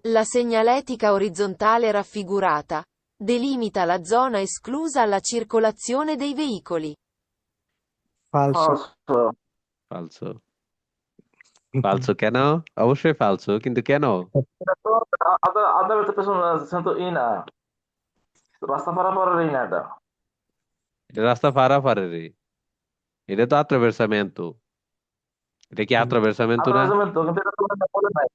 La segnaletica orizzontale raffigurata delimita la zona esclusa alla circolazione dei veicoli. falso, falso। ফালসো। ফালসো কেন? অবশ্যই ফালসো, কিন্তু কেন? এটা তো আদালতের পেছনে তো না, রাস্তা পারাপারের না এটা। এটা রাস্তা ফারাফারেরই। এটা তো attraversamento। এটা কি attraversamento না? আদালত তো, কিন্তু এটা তো বলে নাই।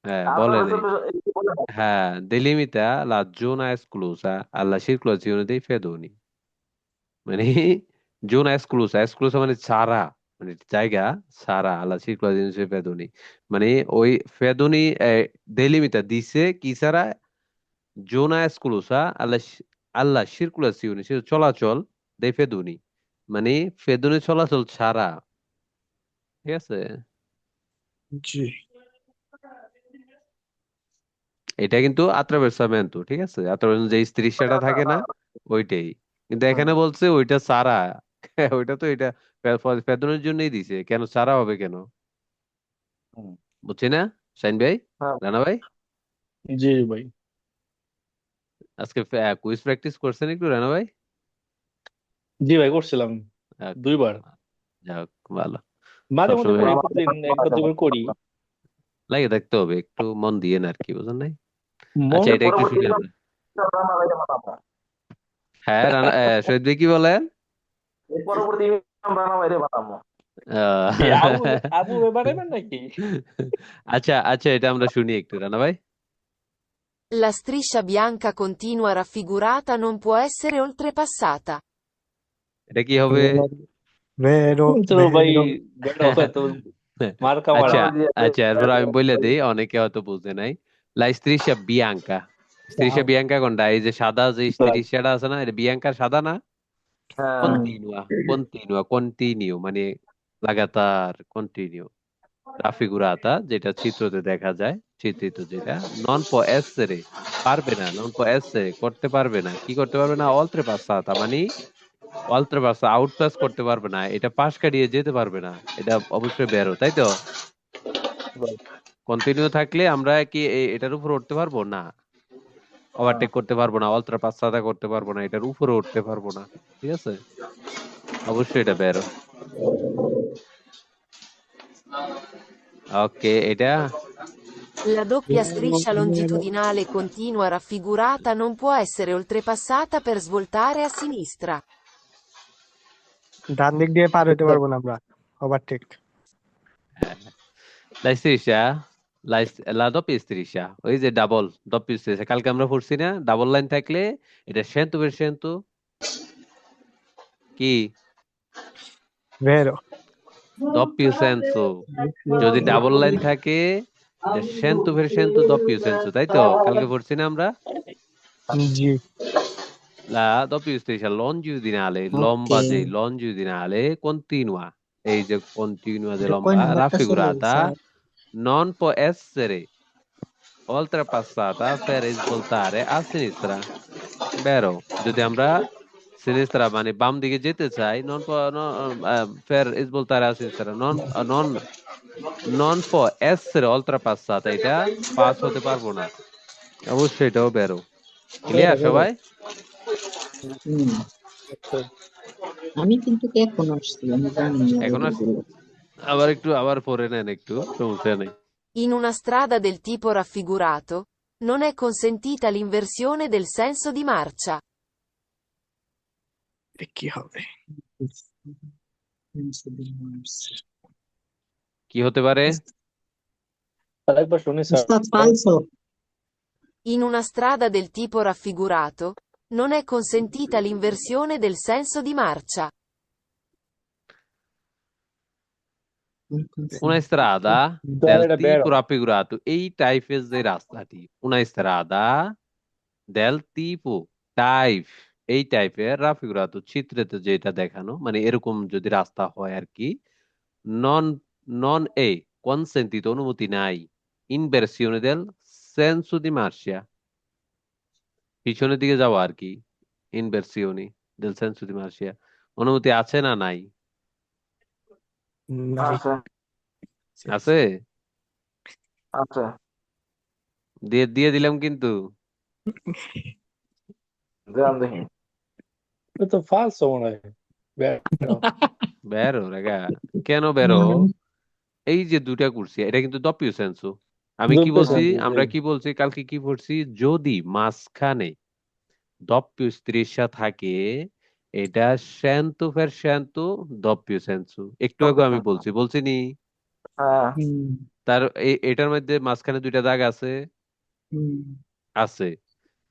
হ্যাঁ, বলে আদালতের নেই। পেছনে বলে নাই। হ্যাঁ, delimita la zona esclusa alla circolazione dei pedoni। মানে জোন এক্সক্লুসা, এক্সক্লুসা মানে ছাড়া, মানে জায়গা ছাড়া, আল্লাহ circolazione dei pedoni, মানে ওই ফেদনি দেলিমিটা দিছে কি ছাড়া? জোনা এক্সক্লুসা আল্লাহ circolazione, সে চলাচল dei pedoni, মানে ফেদনি চলাচল ছাড়া। ঠিক আছে? জি। এটা কিন্তু attraversamento, ঠিক আছে? attraversamento যে স্ত্রীসাটা থাকে না, ওইটাই। কিন্তু হুম, এখানে বলছে ওইটা ছাড়া। ওইটা তো এটা ফেদনের জন্যই দিছে, কেন ছাড়া হবে কেন? হুম। বুঝছি না? শাইন ভাই, হ্যাঁ। রানা ভাই, জি ভাই। আজকে কুইজ প্র্যাকটিস করছেন একটু রানা ভাই? জি ভাই, করছিলাম Okay, 2 বার। যাক, ভালো। মাঝে মধ্যে সবসময় করি, প্রতিদিন একবার 2 বার করি। লাগে থাকতে হবে, একটু মন দিয়ে না আর কি, বুঝলেন নাই? আচ্ছা, মন। এটা একটু পরবর্তী শুনি আমরা। হ্যাঁ, রানা শহীদ ভাই কি বলেন? এর পরবর্তী আমরা রান্না বাইরে বানাবো। কি আবু আহ, আবু বানাবেন নাকি? আচ্ছা আচ্ছা, এটা আমরা শুনি একটু রানা ভাই। La striscia bianca continua raffigurata non può essere oltrepassata. এটা কি হবে? ভেরো তো ভাই, ভেরো বেরো তো মার্কা আচ্ছা মারা। বানানো দিয়ে আচ্ছা, এরপর আমি বলে দিই, অনেকে হয়তো বুঝে নাই। লা স্ত্রিশা বিয়াঙ্কা। স্ত্রিশা বিয়াঙ্কা কোনটা? এই যে সাদা যে স্ত্রিশাটা আছে না, এটা বিয়াঙ্কার সাদা না? হ্যাঁ। কন্টিনিউয়া, কন্টিনিউয়া, কন্টিনিউ মানে লাগাতার, কন্টিনিউ। রাফিগুরাতা, যেটা চিত্রতে দেখা যায়, চিত্রিত যেটা। নন পো এসেরে, পারবে না, নন পো এসেরে করতে পারবে না, কি করতে পারবে না? অলত্রে পাসাতা মানে অলত্রে পাসা, আউট পাস করতে পারবে না, এটা পাশ কাটিয়ে যেতে পারবে না, এটা অবশ্যই বেরো, তাই তো? কন্টিনিউ থাকলে আমরা কি এটার উপর উঠতে পারবো না? ওভারটেক করতে পারবো না, অলত্রা পাসাতা করতে পারবো না, এটার উপরে উঠতে পারবো না। ঠিক আছে? অবশ্যই এটা বেরো। ওকে, এটা La doppia striscia longitudinale continua raffigurata non può essere oltrepassata per svoltare a sinistra. ডান দিক দিয়ে পার হইতে পারবো না আমরা, overtake. La striscia, la doppia striscia, ওই যে ডাবল doppia striscia, কালকে আমরা পড়ছি না, ডাবল লাইন থাকলে এটা সেন্তু per সেন্তু কি? ভেরো। doppio senso। যদি ডাবল লাইন থাকে, এটা সেন্তু per সেন্তু doppio senso, তাই তো? কালকে পড়ছি না আমরা? জি। La doppia striscia longitudinale, লম্বা যে longitudinale continua, এই যে continua যে লম্বা, raffigurata non può essere oltrepassata per svoltare a sinistra। বেরো, যদি আমরা সিনিস্তারা মানে বাম দিকে যেতে চাই, নন ফের svoltare a sinistra, নন নন নন ফো এসের oltrepassata, এটা পাস হতে পারবো না, অবশ্যই এটাও বেরো। ক্লিয়ার সবাই? আচ্ছা। আমি কিন্তু এখন আসছি, আমি জানি না এখন আর এগুলো। আবার একটু আবার পরে নেন, একটু সমস্যা নেই। In una strada del tipo raffigurato, non è consentita l'inversione del senso di marcia. এ কি হবে? কি হতে পারে? আরেকবার শুনি স্যার। উস্তাদ ফালসো। In una strada del tipo raffigurato, non è consentita l'inversione del senso di marcia. Una strada del এটা tipo বেরো। raffigurato, এই টাইপের যে রাস্তাটি, una strada del tipo type, এই টাইপের raffigurato, চিত্রেতে যেটা দেখানো, মানে এরকম যদি রাস্তা হয় আর কি। নন নন এ কনসেন্টিত, অনুমতি নাই। ইনভার্সিওনে del senso di marcia, পিছনের দিকে যাওয়া আর কি। ইনভার্সিওনি del senso di marcia, অনুমতি আছে না নাই? নাই। আচ্ছা। আছে। আচ্ছা। দিয়ে দিয়ে দিলাম কিন্তু। দেন দেখি। তো ফালসো মনে হয় বেরো রেগা, কেন বেরো? মানে এই যে দুটা কুরসি, এটা কিন্তু দপ্পিউ সেন্সু। আমি কি দুটো বলছি, সেন্স আমরা কি বলছি, কালকে কি পড়ছি, যদি মাঝখানে দপ্পিউ স্ত্রিসা থাকে, এটা শ্যান্তু ফের শ্যান্তু দপ্পিউ সেন্সু। একটু আগে আমি বলছি নি? হ্যাঁ হুম তার এটার মধ্যে মাঝখানে দুইটা দাগ আছে, হুম আছে।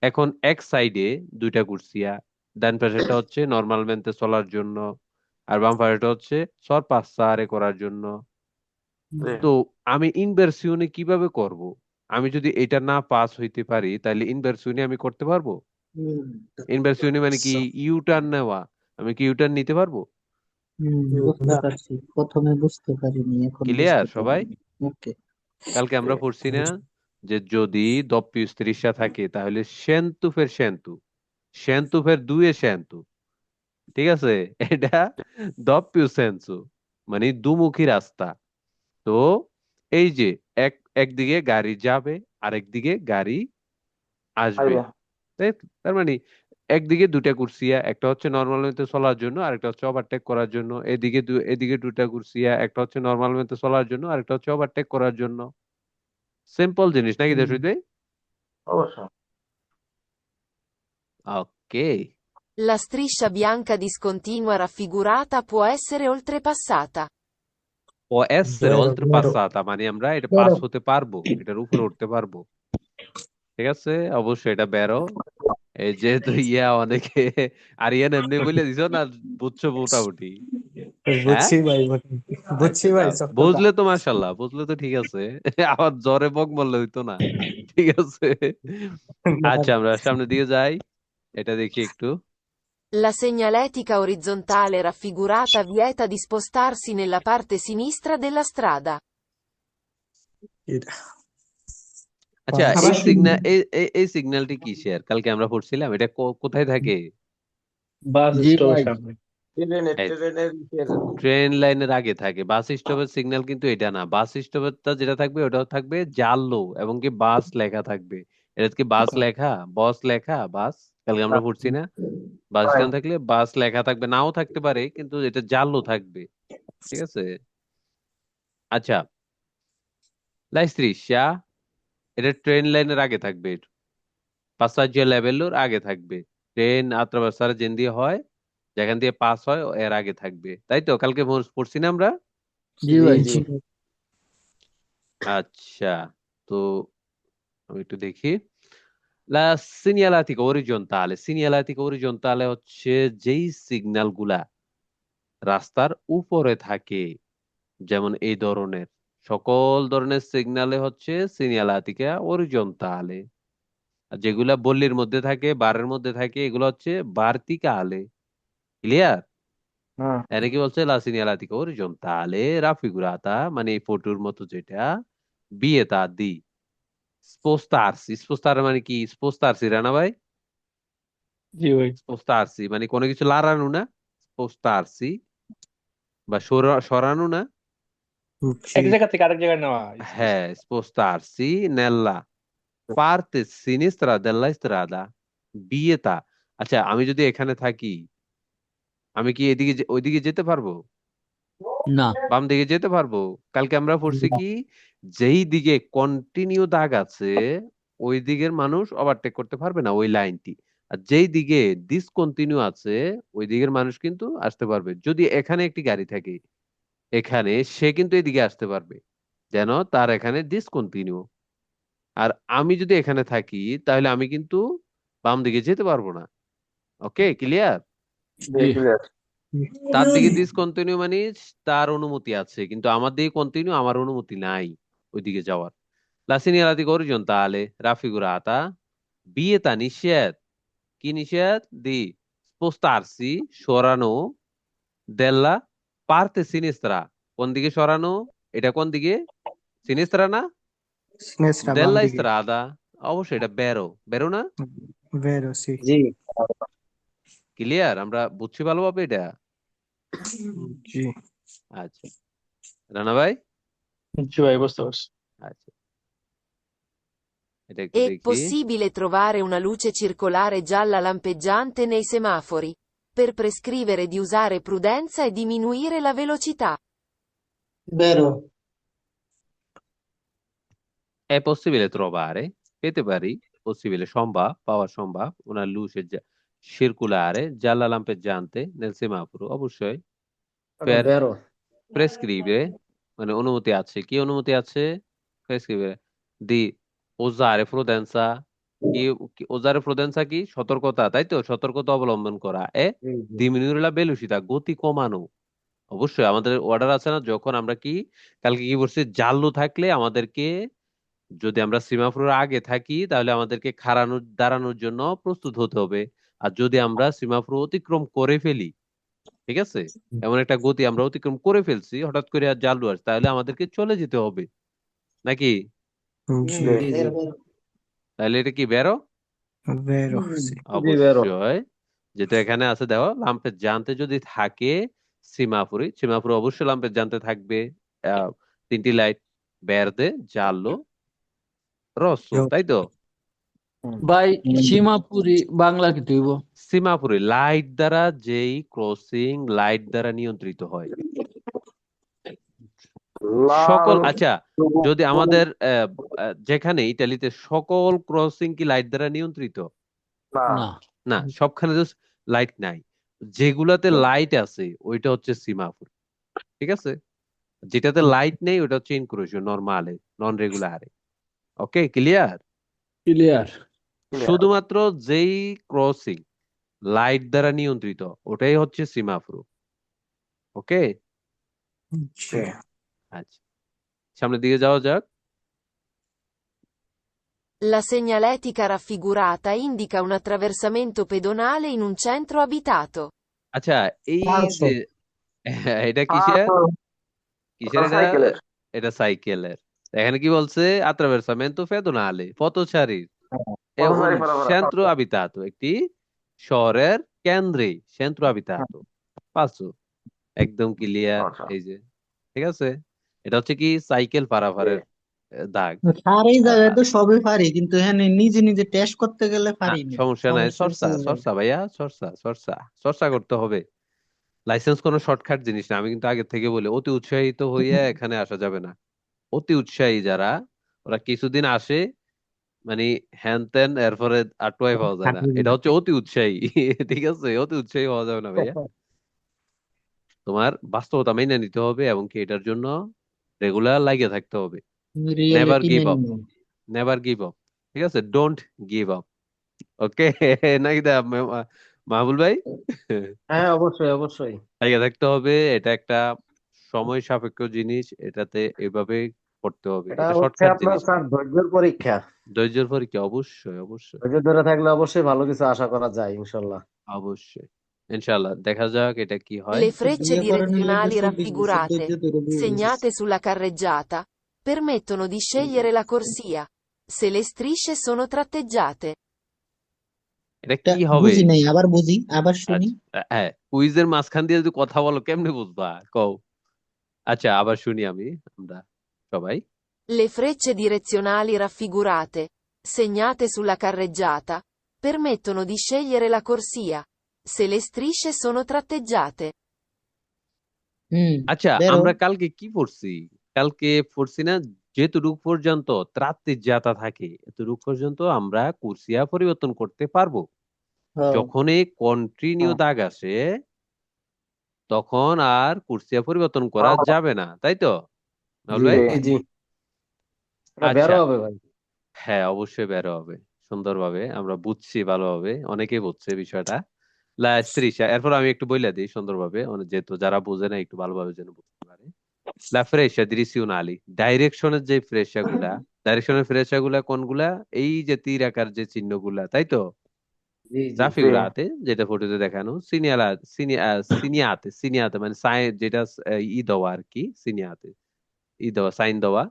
এখন এক সাইডে দুইটা কুরসিয়া, ডান পাশেরটা হচ্ছে নর্মাল মেনতে চলার জন্য, আর বাম পাশেরটা হচ্ছে সর পাসারে করার জন্য। জি। তো আমি ইনভার্সিওনে কিভাবে করব? আমি যদি এটা না পাস হইতে পারি, তাহলে ইনভার্সিওনে আমি করতে পারবো? হুম ইনভার্সিওনে মানে কি? ইউ টার্ন নেওয়া। আমি কি ইউ টার্ন নিতে পারবো? বুঝতে না পারছি, প্রথমে বুঝতে পারিনি, এখন ক্লিয়ার বুঝতে সবাই? পারলাম। ওকে। কালকে আমরা পড়ছি না যে যদি দপ্পিউ স্ত্রিসা থাকে, তাহলে সেন্তু ফের সেন্তু, সেন্তু ফের দুয়ে সেন্তু। ঠিক আছে? এটা দপ্পিউ সেন্সু, মানে দুমুখী রাস্তা। তো এই যে এক একদিকে গাড়ি যাবে, আরেকদিকে গাড়ি আসবে। আইবে। তাই তো? তার মানে একদিকে দুটা কুরসিয়া, একটা হচ্ছে নর্মাল ওয়েতে চলার জন্য, আরেকটা হচ্ছে ওভারটেক করার জন্য। এদিকে দুটা কুরসিয়া, একটা হচ্ছে নর্মাল ওয়েতে চলার জন্য, আরেকটা হচ্ছে ওভারটেক করার জন্য। সিম্পল জিনিস নাকি হুম, দেশুইতে? অবশ্যই। ওকে। La striscia bianca discontinua raffigurata può essere oltrepassata. ও এসের বেরো অল্ট্রা বেরো পাসাতা, মানে আমরা এটা পাস বেরো। হতে পারবো, এটার উপরে উঠতে পারবো। ঠিক আছে, অবশ্যই এটা বেরো। এই যেহেতু অনেকে আরিয়ান এমনি বলে দিছো না, বুঝছো মোটামুটি। হ্যাঁ, বুঝছি ভাই বুঝছি আচ্ছা ভাই যাও, সত্যতা। বুঝলে তো মাশাল্লাহ, বুঝলে তো ঠিক আছে। আবার জ্বরে বক বললে হইতো না। ঠিক আছে, আচ্ছা আমরা সামনে দিয়ে যাই, এটা দেখি একটু। La segnaletica orizzontale raffigurata vieta di spostarsi nella parte sinistra della strada. আচ্ছা, আবার এই শুনুন। সিগন্যাল, এই সিগন্যালটি কিসের? কালকে আমরা পড়ছিলাম, এটা কোথায় থাকে? বাস জি স্টপের ভাই। সামনে। ট্রেনের ট্রেন লাইনের আগে থাকে। বাস স্টপের সিগন্যাল কিন্তু এটা না। বাস স্টপেরটা যেটা থাকবে, ওটাও থাকবে জালো, এবং কি বাস লেখা থাকবে। এটা কি বাস লেখা, বস লেখা, বাস? কালকে আমরা পড়ছি না? বাস স্ট্যান্ড থাকলে বাস লেখা থাকবে, নাও থাকতে পারে, কিন্তু এটা জালো থাকবে। ঠিক আছে, আচ্ছা। লাইস্ত্রিশা, এটা ট্রেন লাইনের আগে থাকবে, পাসাজ্য লেভেলের আগে থাকবে। ট্রেন আত্রাভার্সার যেন দিয়ে হয়, যেখান দিয়ে পাস হয়, এর আগে থাকবে। তাই তো কালকে পড়ছি না আমরা? জি জি ভাই। জি আচ্ছা, তো আমি একটু দেখি। La segnaletica orizzontale, segnaletica orizzontale হচ্ছে যেই সিগন্যাল গুলা রাস্তার উপরে থাকে, যেমন এই ধরনের সকল ধরনের সিগন্যালে হচ্ছে সিনিয়ালাতিকা অরিজন্তালে। আর যেগুলা বল্লির মধ্যে থাকে, বারের মধ্যে থাকে, এগুলো হচ্ছে ভার্টিকালে। ক্লিয়ার? হুম। এর কি বলছে? লা সিনিয়ালাতিকা অরিজন্তালে রাফিগুরাতা, মানে এই ফটোর মতো যেটা, বিয়েতা দি স্পোস্তারসি। স্পোস্তার মানে কি? স্পোস্তারসি রানা ভাই, জি ভাই। স্পোস্তারসি মানে কোনো কিছু লাড়ানো না, স্পোস্তারসি, বা সরানো না। এক জায়গা থেকে আরেক জায়গায় নেওয়া স্পষ্ট। হ্যাঁ, স্পোস্তারসি নেল্লা পার্তে সিনিস্ত্রা দেল্লা স্ত্রাদা বিয়েতা। আচ্ছা, আমি যদি এখানে থাকি, আমি কি এদিকে ওইদিকে যেতে পারবো? না। বাম দিকে যেতে পারবো? কালকে আমরা পড়ছি কি, যেই দিকে কন্টিনিউ দাগ আছে, ওই দিকের মানুষ ওভারটেক করতে পারবে না ওই লাইনটি। আর যেই দিকে ডিসকন্টিনিউ আছে, ওই দিকের মানুষ কিন্তু আসতে পারবে। যদি এখানে একটি গাড়ি থাকে, এখানে সে কিন্তু এদিকে আসতে পারবে, যেন তার এখানে ডিসকন্টিনিউ। আর আমি যদি এখানে থাকি, তাহলে আমি কিন্তু বাম দিকে যেতে পারবো না। ওকে, ক্লিয়ার? জি ক্লিয়ার। তার দিকে ডিসকন্টিনিউ মানে তার অনুমতি আছে, কিন্তু আমার দিকে কন্টিনিউ, আমার অনুমতি নাই ওইদিকে যাওয়ার। La segnaletica orizzontale raffigurata vieta নিষেধ, কি নিষেধ? দি spostarsi, সরানো, della parte sinistra, কোন দিকে সরানো? এটা কোন দিকে? সিনিস্ত্রা না? স্নেসরা বাম দেল্লা দিকে। স্ত্রাদা, অবশ্যই এটা বেরো, বেরো না? বেরোসি। জি। ক্লিয়ার? আমরা বুঝছি ভালোভাবে এটা? জি আচ্ছা, রানা ভাই। জি ভাই বুঝতে পারছি। আচ্ছা। এটা একটু È দেখি। possibile trovare una luce circolare gialla lampeggiante nei semafori, per prescrivere di usare prudenza e diminuire la velocità. Vero. È possibile trovare, পেতে পারি, possibile পাওয়া সম্ভব, una luce circolare gialla lampeggiante nel semaforo, অবশ্যই, per Vero. prescrivere, মানে অনুমতি আছে, কি অনুমতি আছে? prescrivere, di usare prudenza, usare prudenza কি? সতর্কতা, তাই তো? সতর্কতা অবলম্বন করা, Sì, sì. diminuire la velocità, গতি কমানো। অবশ্যই আমাদের অর্ডার আছে না, যখন আমরা কালকে কি বলছি, জাল্লু থাকলে আমাদেরকে, যদি আমরা সিমাফোরের আগে থাকি তাহলে আমাদেরকে দাঁড়ানোর জন্য প্রস্তুত হতে হবে। আর যদি আমরা সিমাফোর অতিক্রম করে ফেলি, ঠিক আছে, এমন একটা গতি আমরা অতিক্রম করে ফেলছি, হঠাৎ করে আর জাল্লু আসে, তাহলে আমাদেরকে চলে যেতে হবে, নাকি? জি, Sì, sì. Vero, vero. তাহলে এটা কি বেরো? vero, Mm. sì. Sì, vero. অবশ্যই, যেটা এখানে আছে দেখো, লাম্পের জানতে যদি থাকে সিমাফোরে অবশ্যই লাম্পের জানতে থাকবে তিনটি লাইট, বেরদে, জাল্লো, রসো, Io- তাই তো? ভাই Mm. সীমাপুরি বাংলা কি তুইব? সিমাফোরে লাইট দ্বারা যেই ক্রসিং লাইট দ্বারা নিয়ন্ত্রিত হয়, সকল, লাল আচ্ছা, যদি আমাদের যেখানে ইতালিতে সকল ক্রসিং কি লাইট দ্বারা নিয়ন্ত্রিত? না না। না, সবখানে তো লাইট নাই, যেগুলাতে লাইট আছে ওইটা হচ্ছে সিমাফোর, ঠিক আছে? যেটাতে লাইট নেই ওটা হচ্ছে ইনক্রুশন নরমালে, নন রেগুলারে। ওকে, ক্লিয়ার? ক্লিয়ার। clear. শুধুমাত্র যেই ক্রসিং লাইট দ্বারা নিয়ন্ত্রিত ওটাই হচ্ছে সিমাফোর। ওকে, Sì. আচ্ছা, সামনের দিকে যাওয়া যাক। La segnaletica raffigurata indica un attraversamento pedonale in un centro abitato. আচ্ছা, এই Falso. যে এটা কিসের ওটা এটা? সাইকেলের। এটা সাইকেলের। এখানে কি বলছে? attraversamento pedonale, পথচারীর, è un পথচারী পারাপার centro abitato, একটি শহরের কেন্দ্রে, centro abitato, পাঁচশো, একদম ক্লিয়ার। আচ্ছা এই যে, ঠিক আছে, এটা হচ্ছে কি সাইকেল পারাপারের দাগ। আর এই জায়গায় তো সবই পারি, কিন্তু এখানে নিজে নিজে টেস্ট করতে গেলে পারি না। সমস্যা নাই, সমস্যা হচ্ছে চর্চা ভাইয়া, চর্চা করতে হবে। লাইসেন্স কোনো শর্টকাট জিনিস না, আমি কিন্তু আগে থেকে বলি, অতি উৎসাহিত হইয়া এখানে আসা যাবে না। অতি উৎসাহী যারা, ওরা কিছুদিন আসে, মানে হ্যান ত্যান, এরপরে আর টোয়াই পাওয়া যায় না, এটা হচ্ছে অতি উৎসাহী। ঠিক আছে, অতি উৎসাহী হওয়া যাবে না ভাইয়া। তোমার বাস্তবতা মেনে নিতে হবে এবং কি এটার জন্য রেগুলার লাগিয়ে থাকতে হবে। নেভার রিয়েলিটি গিভ মেনে আপ, নাও। নেভার গিভ আপ, ঠিক আছে, ডোন্ট গিভ আপ। ওকে, নাকি মাহবুল ভাই? হ্যাঁ, অবশ্যই অবশ্যই। লাগিয়ে থাকতে হবে, এটা একটা সময় সাপেক্ষ জিনিস, এটাতে এভাবে করতে হবে, এটা এটা হচ্ছে শর্টকাট আপনার জিনিস না। স্যার ধৈর্যের পরীক্ষা। ধৈর্যের পরীক্ষা, অবশ্যই অবশ্যই ধৈর্য ধরে থাকলে অবশ্যই ভালো কিছু আশা করা যায় ইনশাল্লাহ। অবশ্যই, ইনশাআল্লাহ, দেখা যাক এটা কি হয়। Le frecce বিয়ে করানোর লেগে direzionali 24 বছর raffigurate, ধৈর্য ধরে বিয়ে করছিস। segnate sulla carreggiata, permettono di scegliere la corsia, se le strisce sono tratteggiate. এটা এটা কি হবে? বুঝি নাই, আবার বুঝি, আবার শুনি। আচ্ছা, হ্যাঁ, কুইজের মাঝখান দিয়ে যদি কথা বলো কেমনে বুঝবা কও? আচ্ছা, আবার শুনি আমরা সবাই। Le frecce direzionali raffigurate, segnate sulla carreggiata, permettono di scegliere la corsia, se le strisce sono tratteggiate. আচ্ছা, বেরো। আমরা কালকে কি পড়ছি? কালকে পড়ছি না, যেতটুক পর্যন্ত ত্রাত্তিজাতা থাকে এতটুক পর্যন্ত আমরা কুরসিয়া পরিবর্তন করতে পারবো। হ্যাঁ। যখনই কন্টিনিউ দাগ আসে তখন আর কুরসিয়া পরিবর্তন করা যাবে না, তাই তো নাহুল ভাই? জি জি। এটা আচ্ছা, বেরো হবে ভাই। হ্যাঁ, অবশ্যই বের হবে সুন্দরভাবে, আমরা বুঝছি ভালোভাবে, অনেকেই বুঝছে বিষয়টা। ত্রিশা, এরপর আমি একটু বইলা দিই সুন্দরভাবে, যেহেতু যারা বুঝে না একটু ভালোভাবে যেন বুঝতে পারে। লা ফ্রেশা দিরিসিওনালি, ডাইরেকশনের যে ফ্রেশা গুলা, ডাইরেকশনের ফ্রেশা গুলা কোনগুলা? এই যে তীর আকার যে চিহ্নগুলা, তাই তো? জি জি। রাফিগুরাতে, যেটা ফটোতে দেখানো, সিনিয়াতে মানে যেটা ই দেওয়া আর কি, সিনিয়াতে ই দেওয়া, সাইন দেওয়া।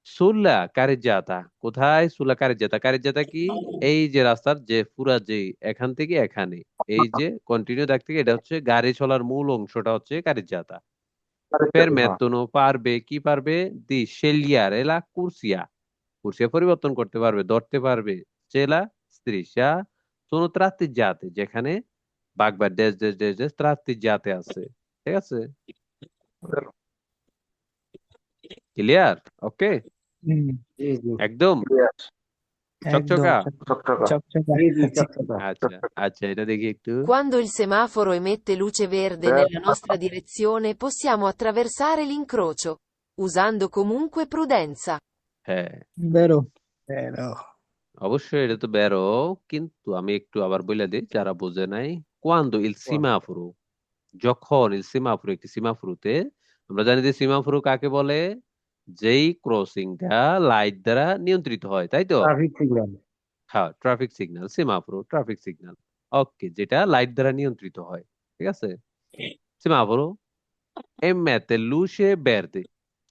সুল্লা কারেজাতা, কোথায় সুল্লা কারেজাতা? কারেজাতা কি? এই যে রাস্তার যে পুরা যে এখান থেকে এখানে, এই যে কন্টিনিউ দাগ থেকে, এটা হচ্ছে গাড়ি চলার মূল অংশটা হচ্ছে কারেজাতা। হ্যাঁ। permettono, পারবে, কি পারবে? দি শেলিয়ারে লা কুরসিয়া, Cursia পরিবর্তন করতে পারবে, ধরতে পারবে। Cela striscia sono tratteggiate, যেখানে বাঘ বা ড্যাশ tratteggiate আছে। ঠিক আছে? vero, clear? ওকে? হুম, জি জি একদম yes, একদম চকচকা? চকচকা, চকচকা। জি জি চকচকা। আচ্ছা আচ্ছা, এটা দেখি একটু। Quando il semaforo emette luce verde vero, nella nostra direzione possiamo attraversare l'incrocio, usando comunque prudenza. হ্যাঁ, বেরো বেরো। অবশ্যই এটা তো বেরো, কিন্তু আমি একটু আবার বলে দিই যারা বোঝে নাই। Quando il semaforo, যখন il semaforo, একটি সিমাফোরোতে, আমরা জানি যে সিমাফোরো কাকে বলে? যেই ক্রসিংটা লাইট দ্বারা নিয়ন্ত্রিত হয়, তাই তো? Traffic signal. হ্যাঁ, ট্রাফিক সিগন্যাল, সিমাফোরো ট্রাফিক সিগন্যাল। ওকে, যেটা লাইট দ্বারা নিয়ন্ত্রিত হয়, ঠিক আছে? সিমাফোরো emette luce verde,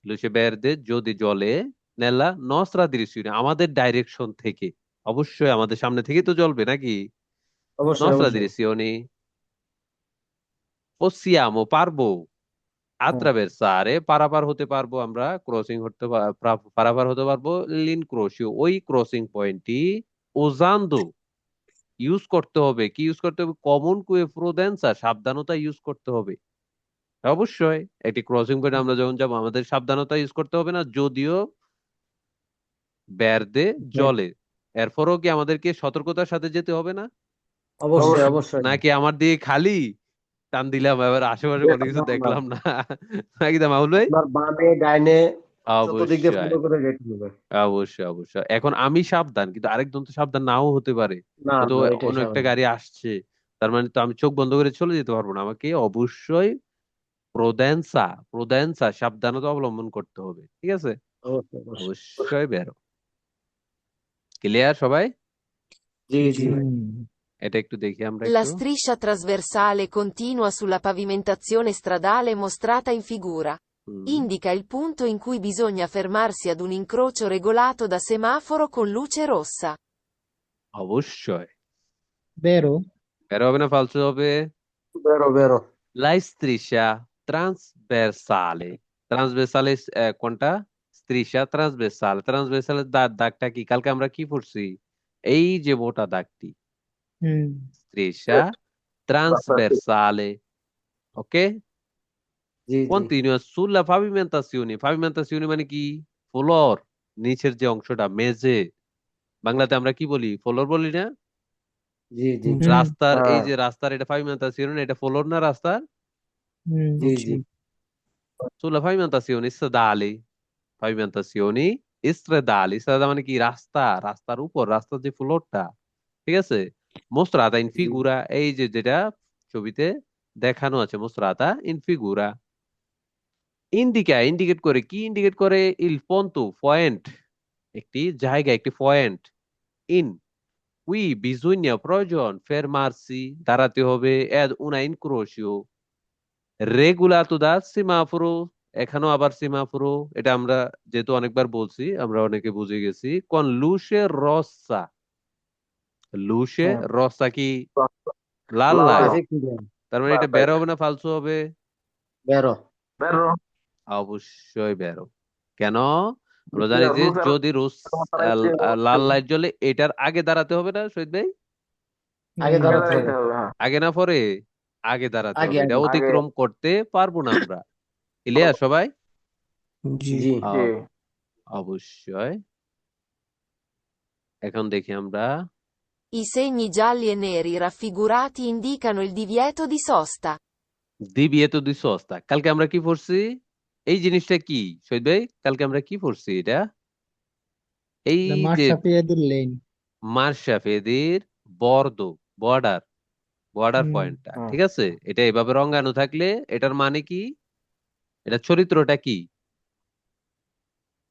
luce verde যদি জ্বলে nella nostra direzione, আমাদের ডাইরেকশন থেকে। অবশ্যই আমাদের সামনে থেকে তো জ্বলবে নাকি? অবশ্যই nostra অবশ্যই। direzione possiamo, পারবো, হ্যাঁ attraversare, পারাপার হতে পারবো আমরা, ক্রসিং হতে পারাপার হতে পারবো l'incrocio, ওই ক্রসিং পয়েন্টটি usando, ইউজ করতে হবে, কি ইউজ করতে হবে? কমন কুয়ে প্রুডেন্সা, সাবধানতা ইউজ করতে হবে। অবশ্যই একটি ক্রসিং পয়েন্ট আমরা যখন যাবো আমাদের সাবধানতা ইউজ করতে হবে না? যদিও বেরদে জলে, এরপরও কি আমাদেরকে সতর্কতার সাথে যেতে হবে না? অবশ্যই অবশ্যই, অবশ্যই। নাকি আমার দিয়ে খালি টান দিলাম, এবার আশেপাশে কোনো কিছু না, না, দেখলাম না? নাকি তা মাহুল ভাই? আপনার বামে ডাইনে চতুর্দিক দিয়ে অবশ্যই ফলো করে যেতে হবে। অবশ্যই অবশ্যই। এখন আমি সাবধান, কিন্তু আরেকজন তো সাবধান নাও হতে পারে। না হয়তো না এটাই অন্য একটা স্বাভাবিক। গাড়ি আসছে, তার মানে তো আমি চোখ বন্ধ করে চলে যেতে পারবো না। আমাকে অবশ্যই প্রোদেন্সা সাবধানতা অবলম্বন করতে হবে, ঠিক আছে? অবশ্যই অবশ্যই। অবশ্যই বেরো। ক্লিয়ার সবাই? জি জি। হুম, এটা একটু দেখি আমরা La একটু। striscia trasversale continua sulla pavimentazione stradale mostrata in figura. Hmm, Indica il punto in cui bisogna fermarsi ad un incrocio regolato da semaforo con luce rossa. অবশ্যই বেরো। বেরো হবে না, ফালতু হবে। বেরো বেরো। La striscia trasversale, ট্রান্সভার্সালে কোনটা? striscia trasversale, ট্রান্সভার্সালের দাগটা কি? কালকে আমরা কি পড়ছি? এই যে মোটা দাগটি, হুম, striscia রাস্তাতে, trasversale, ওকে? জি জি। Continua sulla pavimentazione, pavimentazione মানে কি? ফ্লোর, নিচের যে অংশটা, মেঝে। বাংলাতে আমরা কি বলি? ফ্লোর বলি না? জি জি। হুম, রাস্তার, এই হ্যাঁ, যে রাস্তার, এটা pavimentazione, এটা ফ্লোর না রাস্তার? হুম, জি জি। জি। sulla pavimentazione stradale, pavimentazioni stradali, stradale মানে কি? রাস্তা, রাস্তার উপর, রাস্তার যে ফ্লোরটা, ঠিক আছে? mostrata in জি figura, এই যে যেটা ছবিতে দেখানো আছে, mostrata in figura, ইন্ডিকেট করে কি? ইন্ডিকেট করে il punto, পয়েন্ট, একটি জায়গা, একটি পয়েন্ট। ইন qui bisogna, প্রয়োজন, fermarsi, দাঁড়াতে হবে, ad una incrocio regulato da semaforo, এখানেও আবার সিমাফোরো, এটা আমরা যেহেতু অনেকবার বলছি, আমরা অনেকে বুঝে গেছি। con luce rossa, luce হ্যাঁ। rossa কি? লাল লাল, লাইট। Traffic signal. তার মানে এটা লাল, বেরো হবে না ফালতু হবে? বেরো। vero, অবশ্যই বেরো। কেন? আমরা luce জানি যে rosa, যদি লাল লাইট জ্বলে, এটার আগে দাঁড়াতে হবে না শহীদ ভাই? আগে হুম, আগে দাঁড়াতে হবে। দাঁড়াইতে হবে, হ্যাঁ, আগে না পরে? আগে দাঁড়াতে আগে হবে, এটা আগে। আগে, অতিক্রম করতে পারবো না আমরা। ক্লিয়ার সবাই? জি। জি। জি, আহ, অবশ্যই। এখন দেখি আমরা। I segni gialli e neri raffigurati indicano il divieto di sosta. দিবিয়েতো দুই সস্তা, কালকে আমরা কি পড়ছি? এই জিনিসটা কি শহীদ ভাই? কালকে আমরা কি পড়ছি এটা? এই যে মাশরাফিয়াদের লেন। মাশরাফিদের বর্দ, বর্ডার, বর্ডার হুম, পয়েন্টটা, হুম, ঠিক আছে? এটা এভাবে রঙানো থাকলে এটার মানে কি? এটা চরিত্রটা কি?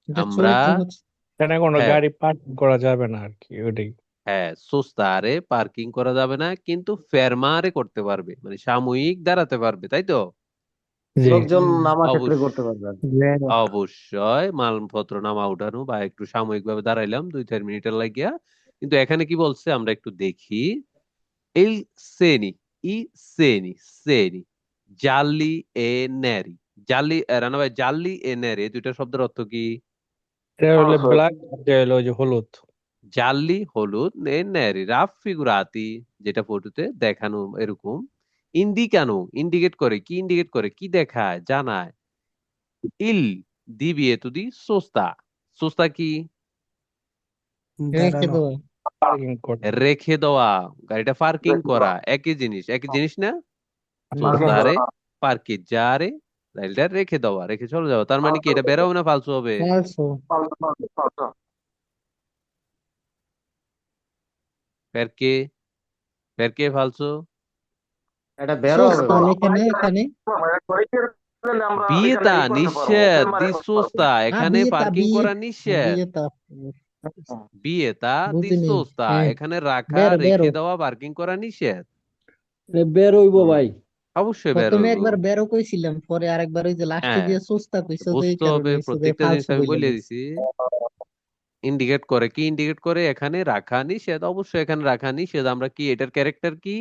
এটা আমরা, চরিত্র হচ্ছে। এখানে কোনো হ্যাঁ গাড়ি পার্কিং করা যাবে না আর কি, ওটাই। হ্যাঁ, সোস্তারে পার্কিং করা যাবে না, কিন্তু ফেরমারে করতে পারবে, মানে সাময়িক দাঁড়াতে পারবে, তাই তো? জি। লোকজন হুম, নামা ক্ষেত্রে অবশ্য করতে পারবে আর কি। বেরো। অবশ্যই মালপত্র নামা উঠানো বা একটু সাময়িক ভাবে দাঁড়াইলাম 2-4 মিনিটের লাগিয়া। কিন্তু এখানে কি বলছে আমরা একটু দেখি। il seni, i seni gialli e neri, Jalli Rana ভাই, জাল্লি এ নেরি, এই দুইটা শব্দের অর্থ কি? এটা হলো falso. ব্ল্যাক, এটা হলো ওই যে হলুদ। জালি হলুদ নেরি রাফিগুরাতি, যেটা ফটোতে দেখানো এরকম। ইন্ডিকানো ইন্ডিকেট করে, কি ইন্ডিকেট করে, কি দেখায়, জানায়। ইল divieto di sosta, sosta কি? রেখে দাঁড়ানো। দেওয়া। পার্কিং করা। রেখে দেওয়া, গাড়িটা পার্কিং Recto. করা, একই জিনিস না? Parking সোস্তারে করা। পার্কিজারে, গাড়িটা রেখে দেওয়া, রেখে চলে যাওয়া। তার মানে কি এটা বেরো হবে না ফালতু হবে? ফালসো। Falso, falso, falso. পেরকে, পেরকে ফালতু। এটা বেরো হবে সোস্তা ভাই। লেখে না এখানে। আমরা বিয়েতা এখানে ই করতে পারবো, নিষেধ, ফের দি মারা করতে পারবো। সোস্তা, এখানে পার্কিং করা নিষেধ। বিয়েতা বিয়েতা দি বুঝিনি। সোস্তা, হ্যাঁ, এখানে রাখা, বেরো রেখে বেরো। দেওয়া, পার্কিং করা নিষেধ। বের হইব ভাই। অবশ্যই বের প্রথমে হইব। একবার বেরো কইছিলাম, পরে আরেকবার ওই যে লাস্টে হ্যাঁ, দিয়ে সোস্তা কইছো, তো এই বুঝতে কারণে হবে, হইছে যে প্রত্যেকটা জিনিস ফালসো আমি বলে বলে দিছি। দিছি। ইন্ডিকেট করে, কি ইন্ডিকেট করে? এখানে রাখা নিষেধ, অবশ্যই এখানে রাখা নিষেধ। আমরা কি এটার ক্যারেক্টার কি?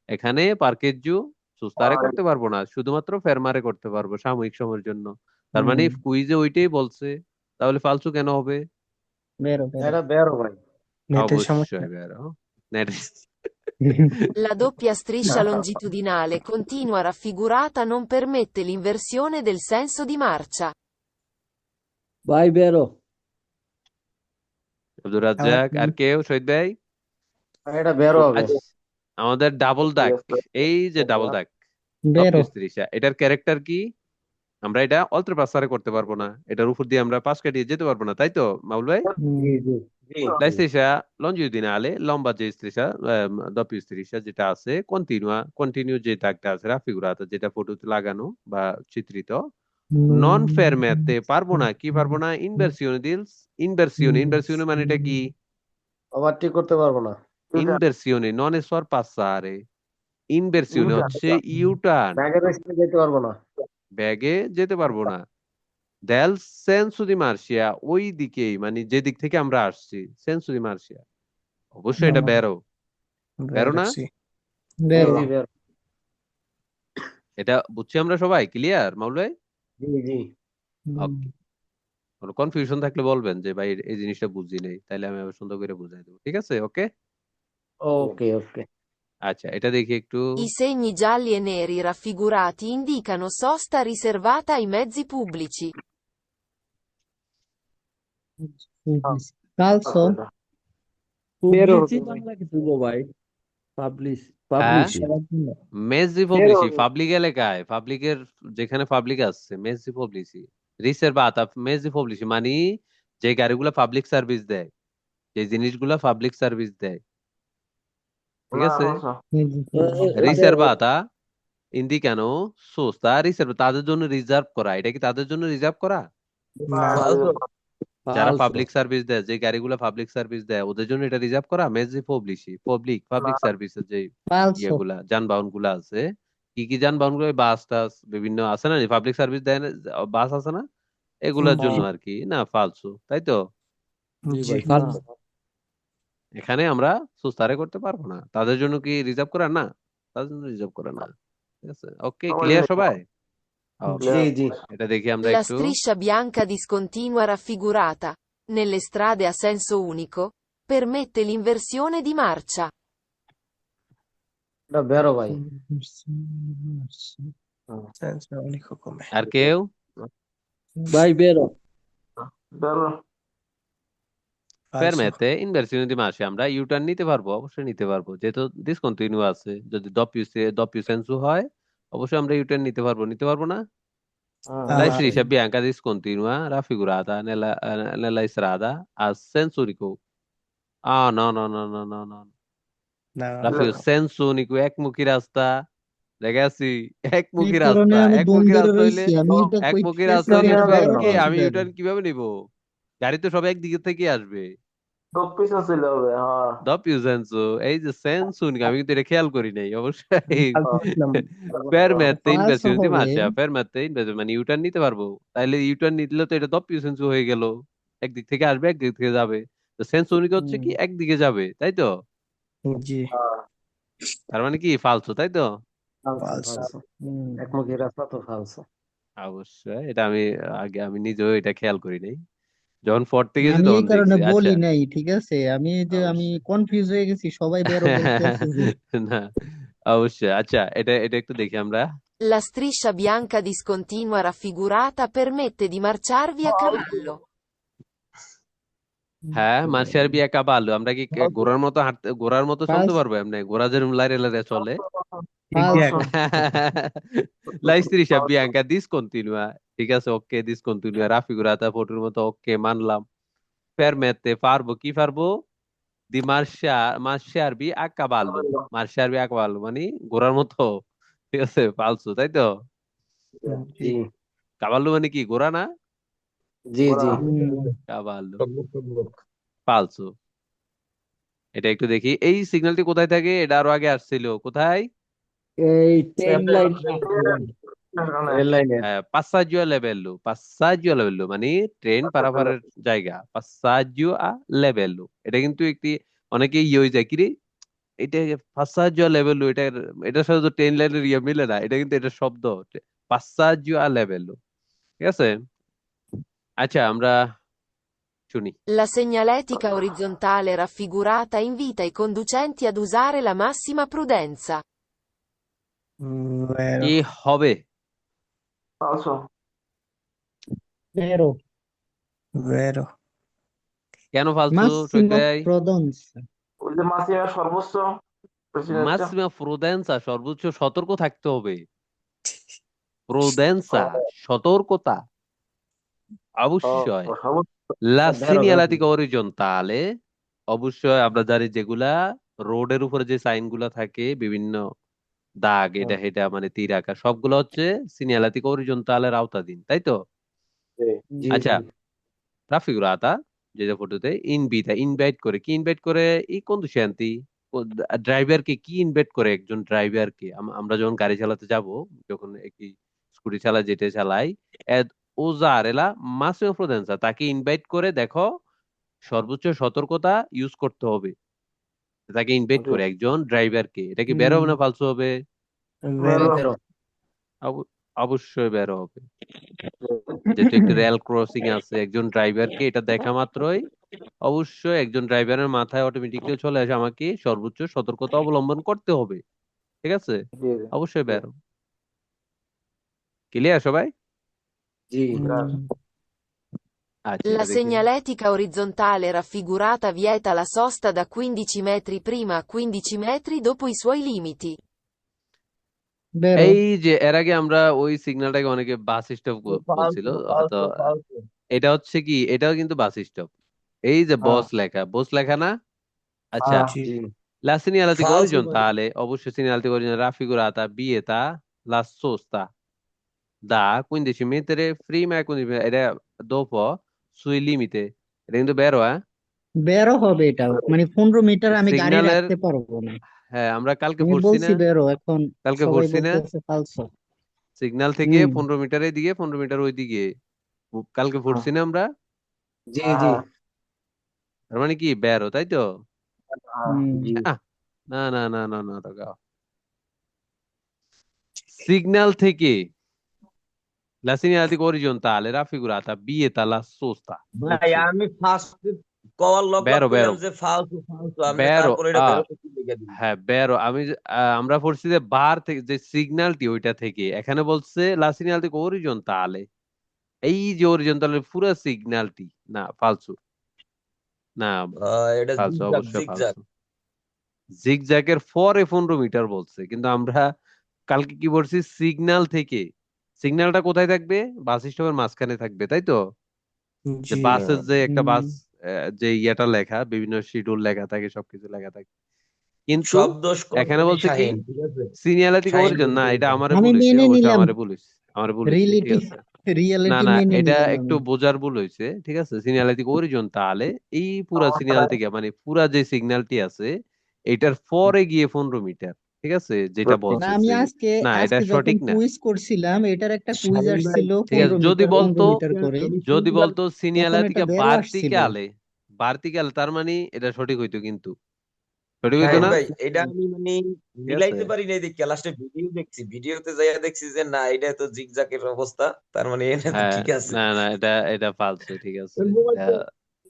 এখানে পার্কেজু সুস্তারে করতে পারবো না, শুধুমাত্র ফেরমারে করতে পারবো সাময়িক সময়ের জন্য। তার মানে কুইজে ওইটাই বলছে, তাহলে ফালতু কেন হবে? বেরো বেরো। এটা বেরো ভাই। নেটের সমস্যা। অবশ্যই বেরো। Net- La doppia striscia longitudinale continua raffigurata non permette l'inversione del senso di marcia. ভাই বেরো। আব্দুর রাজ্জাক, আর কেউ? শহীদ ভাই? এটা বেরো হবে। আচ্ছা, আমাদের ডাবল দাগ, এই যে ডাবল দাগ, বেরো। এটার ক্যারেক্টার কি? আমরা এটা অল্ট্রা পাসারে করতে পারবো না, এটার উপর দিয়ে আমরা পাশ কাটিয়ে যেতে পারবো না, তাই তো মাউল ভাই? জি জি জি La striscia longitudinale, লম্বা যে striscia, doppio striscia যেটা আছে, কন্টিনিউ যে দাগটা আছে রাফিগুরাতা, যেটা ফটোতে লাগানো বা চিত্রিত, নন ফেরমেতে পারবো না, কি পারবো না? ইনভার্সিওনে মানে এটা কি? ওভারটেক করতে পারবো না। ইনভার্সিওনে, নন এস ফর পাসারে, ইনভার্সিওনে হচ্ছে ইউটার্ন, ব্যাগের স্পিড যেতে পারবো না। ব্যাগে যেতে পারবো না। দেল সেন্সু দি মার্শিয়া, ওই দিকেই, মানে যে দিক থেকে আমরা আসছি, সেন্সু দি মার্শিয়া। অবশ্যই এটা বেরো, বেরো না? বেরোচ্ছি। বেরো। জি বেরো। এটা বুঝছি আমরা সবাই, ক্লিয়ার মাউল ভাই? জি জি। ওকে, কোনো কনফিউশন থাকলে বলবেন যে ভাই এই জিনিসটা বুঝি নেই, তাহলে আমি আবার সুন্দর করে বুঝাই দেবো, ঠিক আছে? ওকে, ওকে ওকে। আচ্ছা, এটা দেখি একটু। I segni gialli e neri raffigurati indicano sosta riservata ai mezzi pubblici. ফালসো। পাবলিসি Bangla কিছু গো ভাই। পাবলিশ হ্যাঁ, পাবলিশি। মেজি পবলিসি, পাবলিক এলাকায়, পাবলিকের যেখানে পাবলিক আসছে, মেজি পবলিসি, রিসেরভাতা, মেজি পবলিসি মানে যে গাড়িগুলো পাবলিক সার্ভিস দেয়, যে জিনিসগুলো পাবলিক সার্ভিস দেয়, ঠিক না, আছে? falso. রিসেরভাতা ইন্ডিকানো সোস্তা রিসের্ভ, তাদের জন্য রিজার্ভ করা, এটা কি তাদের জন্য রিজার্ভ করা? না, যারা পাবলিক সার্ভিস দেয়, যে গাড়িগুলো পাবলিক সার্ভিস দেয়, ওদের জন্য এটা রিজার্ভ করা। মেজি পবলিসি, পাবলিক সার্ভিসের যে ফালসো। ইয়েগুলা, যানবাহন গুলা আছে, কি কি যানবাহন গুলো? বাস টাস বিভিন্ন আছে না, পাবলিক সার্ভিস দেয় না, বাস আছে না, এগুলার জন্য আর কি। না, ফালসু, তাই তো? জি জি। ভাই ফালতু। এখানে আমরা সুস্তারে করতে পারবো না, তাদের জন্য কি রিজার্ভ করা না, তাদের জন্য রিজার্ভ করা না, ঠিক আছে? ওকে, ক্লিয়ার সবাই? ওকে, জি জি। এটা দেখি আমরা La একটু। striscia bianca discontinua raffigurata, nelle strade a senso unico, permette l'inversione di marcia. এটা বেরো ভাই। senza unico come. আর কেউ? ভাই বেরো। Bello. Falso. ফেরমেতে ইনভার্সিওনে দি মার্শে, আমরা ইউটার্ন নিতে পারবো, অবশ্যই নিতে পারবো, যেহেতু ডিসকন্টিনিউ আছে। যদি ডপিউ সেন্সু হয়, অবশ্যই আমরা ইউটার্ন নিতে পারবো না? La Ah, striscia bianca discontinua raffigurata nella strada a senso unico. Ah, no, no, no, no, no, no. no, senso unico, একমুখী রাস্তা, দেখাচ্ছি, এই একমুখী কারণে রাস্তা, আমি দম একমুখী ধরে রাস্তা হইলে, রইছি, আমি এটা একমুখী কইতেছি রাস্তা হইলে যে ব্যাংকে বেরো, আমি বেরো। ইউটার্ন কিভাবে নিব? গাড়ি তো সব একদিকে থেকে আসবে। Doppio ছিল হবে, হ্যাঁ। ডপিউ সেন্সু, এই যে সেন্সু unico, আমি কিন্তু এটা খেয়াল করি নাই অবশ্যই। falso ছিলাম। ফেরমেতে ফালসো ইনভার্সিওনে দি হবে। মার্শে, ফেরমেতে ইনভার্সিওনে মানে ইউটার্ন নিতে পারবো, তাইলে ইউটার্ন নিলে তো এটা ডপিউ সেন্সু হয়ে গেল, একদিক থেকে আসবে একদিক থেকে যাবে। তো সেন্সু unico হচ্ছে কি একদিকে যাবে, তাই তো? জি। তার মানে কি ফালতু, তাই তো? ফালতু Falso. ফালতু। একমুখী রাস্তা তো ফালতু। অবশ্যই, এটা আমি নিজেও এটা খেয়াল করি নাই। যখন পড়তে গেছি আমি এই তখন কারণে দেখছি। বলি আচ্ছা, নাই, ঠিক আছে, আমি আমি অবশ্যই। কনফিউজ হয়ে গেছি, সবাই বেরো বলতেছে যে। না, অবশ্যই। আচ্ছা, এটা এটা একটু দেখি আমরা। La striscia bianca discontinua raffigurata permette di marciarvi a cavallo. হ্যাঁ, মার্শিয়ার বিয়া কাবালু, আমরা কি ঘোড়ার মতো হাঁটতে, ঘোড়ার মতো চলতে ফালস পারবো? এমনি ঘোড়া যেরকম লাইরে লাইরে চলে। ফালস La striscia bianca discontinua, ঠিক আছে, ওকে, discontinua raffigurata ফটোর মতো, ওকে, মানলাম। Permette, পারবো, কি পারবো? দি মার্শিয়ারবি a cavallo, মার্শিয়ারবি a cavallo মানে ঘোড়ার মতো, ঠিক আছে, পালসু, তাই তো? জি। জি কাবাল্লু মানে কি, ঘোড়া না? জি জি কাবাল্লু, পালসু। এটা একটু দেখি, এই সিগন্যালটি কোথায় থাকে? এটা আরো আগে আসছিল, কোথায়? এই ট্রেন লাইন রেল লাইনে passaggio a livello মানে ট্রেন পারাপারের জায়গা, passaggio a livello। এটা কিন্তু একটি, অনেকে ইয়ে হয়ে যায়, কি রে, এটা passaggio a livello, এটার সাথে তো ট্রেন লাইনের ইয়ে মিলে না, এটা কিন্তু এটা শব্দ, passaggio a livello, ঠিক আছে? আচ্ছা, আমরা শুনি। La segnaletica orizzontale raffigurata invita i conducenti ad usare la massima prudenza. Vero, কি হবে? falso, বেরো vero, কেন ফালতু মাসিমা টইকাই? প্রদন্স। ওই যে মাসিমের সর্বোচ্চ প্রেসিডেন্টটা। মাসিমা প্রুদেন্সা, সর্বোচ্চ সতর্ক থাকতে হবে। প্রুদেন্সা, সতর্কতা, অবশ্যই। সর্বোচ্চ লা বেরো বেরো সিনিয়ালাতিকা অরিজন্তালে, অবশ্যই আমরা জানি যেগুলা রোডের উপরে যে সাইন গুলা থাকে, বিভিন্ন দাগ, এটা হেটা মানে তীর আঁকা, সবগুলো হচ্ছে সিনিয়ালাতিকা অরিজন্তালের আওতাধীন, তাই তো? জি আচ্ছা, রাফিগুরাতা, যে ফটোতে ইনভাইট করে, কি ইনভাইট করে? এই কন্ডিশনটি ড্রাইভারকে কি ইনভাইট করে? একজন ড্রাইভারকে, আমরা যখন গাড়ি চালাতে যাব, যখন একটি স্কুটি চালাই, যেটা চালাই, এদ ওজারেলা মাসিমো প্রোদেন্সা, তাকে ইনভাইট করে, দেখো, সর্বোচ্চ সতর্কতা ইউজ করতে হবে। তাকে ইনভাইট করে একজন ড্রাইভারকে, এটা কি বেরো হবে না ফালসু হবে? vero, বেরো অবশ্যই বেরো হবে। যেহেতু একটি রেল ক্রসিং আছে, একজন ড্রাইভারকে এটা দেখা মাত্রই অবশ্যই একজন ড্রাইভারের মাথায় অটোমেটিকলি চলে আসে, আমাকে সর্বোচ্চ সতর্কতা অবলম্বন করতে হবে, ঠিক আছে? জি জি অবশ্যই বেরো। ক্লিয়ার সবাই? জি আচ্ছা, La এটা দেখি। segnaletica orizzontale raffigurata vieta la sosta da 15 metri prima a 15 metri dopo i suoi limiti. বেরো এই যে এর আগে আমরা ওই সিগন্যালটাকে অনেকে বাস স্টপ বলছিল, হয়তো এটা হচ্ছে কি, এটাও কিন্তু বাস স্টপ। এই যে বস লেখা না? আচ্ছা, হ্যাঁ জি, জি la segnaletica ফালতু ভাই orizzontale, অবশ্যই segnaletica orizzontale raffigurata vieta la sosta da 15 metri prima e 15 metri, এটা dopo sui limite, এটা কিন্তু বেরো, হ্যাঁ। বেরো হবে, এটা মানে 15 মিটার আমি গাড়ি সিগন্যালের, রাখতে পারবো না। হ্যাঁ, আমরা কালকে আমি পড়ছি না? বলছি বেরো, এখন কালকে সবাই পড়ছি না, বলতেছে ফালসো। সিগন্যাল থেকে হুম 15 মিটারের দিকে, 15 মিটার ওই দিকে, কালকে পড়ছি না আমরা? জি জি হ্যাঁ তার মানে কি বেরো, তাই তো? হ্যাঁ হুম জি আহ, না না না না না, সিগন্যাল থেকে la segnaletica orizzontale raffigurata vieta la sosta, ভাই বুঝছি। আমি ফার্স্ট কভার লক বেরো বেরো কইলাম যে ফালতু ফালতু আমি বেরো, তারপরে এটা বেরো করতে লিখে দিই। হ্যাঁ বেরো। আমরা পড়ছি যে বার থেকে যে সিগন্যালটি, ওইটা থেকে, এখানে বলছে লা সিগন্যালটিকে অরিজন্তালে, এই যে অরিজন্তালের পুরো সিগন্যালটি, না ফালসু, না এটা ফালসু, জিগজাগ অবশ্যই জিগজাগ ফালসু। জিগজ্যাগের পরে 15 মিটার বলছে, কিন্তু আমরা কালকে কি বলছি? সিগন্যাল থেকে। সিগন্যালটা কোথায় থাকবে? বাস স্টপের মাঝখানে থাকবে, তাই তো? যে জি, বাসের যে একটা হুম বাস, যে ইয়েটা লেখা, বিভিন্ন শিডিউল লেখা থাকে, সবকিছু লেখা থাকে, কিন্তু সব দোষ এখানে কোম্পানি বলছে কি শাহিন, ঠিক আছে? সিনিয়ালিটিক শাহিন অরিজিন, না, বলছে এটা এটা। আমারে আমি বলেছে, মেনে অবশ্যই নিলাম, আমারে বলেছে, ঠিক রিয়েলিটি আছে? না রিয়েলিটি না, মেনে এটা নিলাম একটু আমি। বোঝার ভুল হয়েছে, ঠিক আছে? সিনিয়ালিটিক অরিজিন তাহলে এই পুরা সিগন্যাল থেকে, মানে পুরা যে সিগন্যালটি আছে, এটার পরে গিয়ে 15 মিটার, ঠিক আছে, যেটা না বলছে আমি যে, আজকে না, এটা আজকে যখন সঠিক না, কুইজ করছিলাম, এটার একটা কুইজ শাহিন ভাই আসছিল ঠিক আছে? 15 যদি মিটার বলতো, 15 মিটার করে, আমি যদি শুনলাম বলতো তখন এটা সিনিয়ালিটিকা বেরো আসছিল। বার্তিকালে, বার্তিকালে, তার মানে এটা সঠিক হইতো কিন্তু, সঠিক হইতো হ্যাঁ না? ভাই এটা আমি মানে ঠিক মিলাইতে আছে। পারি নাই দেখি লাস্টে ভিডিও দেখছি, ভিডিওতে যাইয়া দেখছি যে না এটা তো জিগজাকের অবস্থা, তার মানে এনে তো হ্যাঁ, ঠিক আছে। না না, এটা ফালতু, ঠিক আছে।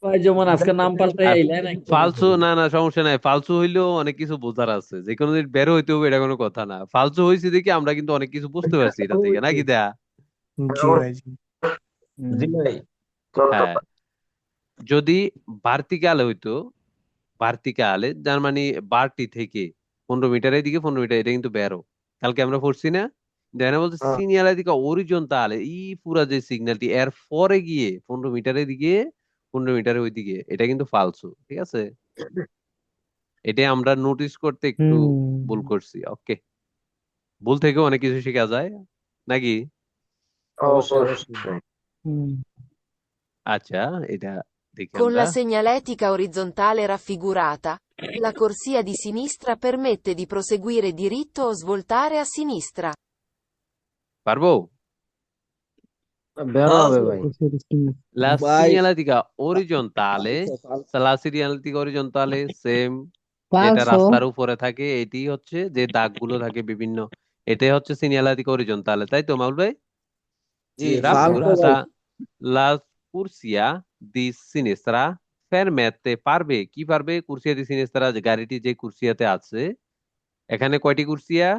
ভাই যেমন আজকে নাম পাল্টাই আর আইলেন একদম ফালতু, না না, সমস্যা নাই, ফালতু হইলেও অনেক কিছু বোঝার আছে, যে কোনো দিন বের হইতে হবে এটা কোনো কথা না। ফালতু হয়েছে দেখি আমরা কিন্তু অনেক কিছু বুঝতে পারছি এটা থেকে, নাকি দেয়া? জি ভাই জি। জি ভাই। হ্যাঁ, যদি ভার্টিকালে হইতো, ভার্টিকালে যার মানে বারটি থেকে 15 মিটার এদিকে 15 মিটার, এটা কিন্তু বেরো। কালকে আমরা পড়ছি না, দেখেন বলছে সিনিয়াল দিকে অরিজন্টালে পুরা যে সিগন্যালটি এর পরে গিয়ে 15 মিটারের দিকে, 15 মিটারের ওইদিকে, এটা কিন্তু ফালসু, ঠিক আছে? এটা আমরা নোটিস করতে একটু ভুল করছি। ওকে, ভুল থেকে অনেক কিছু শেখা যায়, নাকি? অবশ্যই। আচ্ছা, এটা দেখি Con আমরা। la segnaletica orizzontale raffigurata, la corsia di sinistra permette di proseguire diritto o svoltare a sinistra. পারবো? বেরো হবে ভাই। La ভাই señalética horizontale, la señalética horizontale same, যেটা পালসো রাস্তার উপরে থাকে, এটি হচ্ছে যে দাগগুলো থাকে বিভিন্ন, এটাই হচ্ছে señalética horizontale, তাই তো মাউল ভাই? জি ফালতু ভাই। Raffigurata, la cursia di sinistra permette, পারবে কি পারবে? কুরসিয়া দি সিনিস্ত্রা, যে গাড়িটি যে কুরসিয়াতে আছে, এখানে কয়টি কুরসিয়া?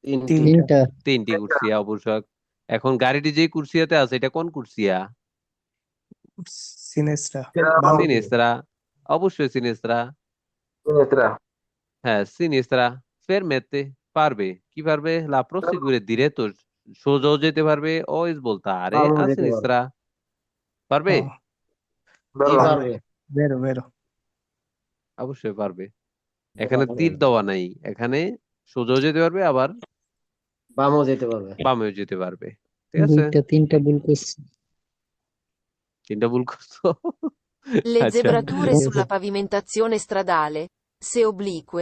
তিনটি। তিনটা 3টি কুরসিয়া অবশ্যই। এখন গাড়িটি যে কুরসিয়াতে আছে এটা কোন কুরসিয়া? সিনেস্ট্রা, বাম দিকে। সিনিস্ত্রা, অবশ্যই সিনিস্ত্রা। Sinistra. হ্যাঁ, সিনিস্ত্রা permette, পারবে কি পারবে? La proseguire diretto, সোজাও যেতে পারবে, ও svoltare বামও a যেতে পারবে। sinistra, পারবে? হ্যাঁ, জি Bello. পারবে। বেরো বেরো। অবশ্যই পারবে। এখানে তীর দেওয়া নাই, এখানে সোজাও যেতে পারবে, আবার বামও যেতে পারবে। বামেও যেতে পারবে, ঠিক আছে? দুইটা তিনটা ভুল করছি। 3টা ভুল করছো। Le আচ্ছা, zebrature sulla pavimentazione stradale, se oblique,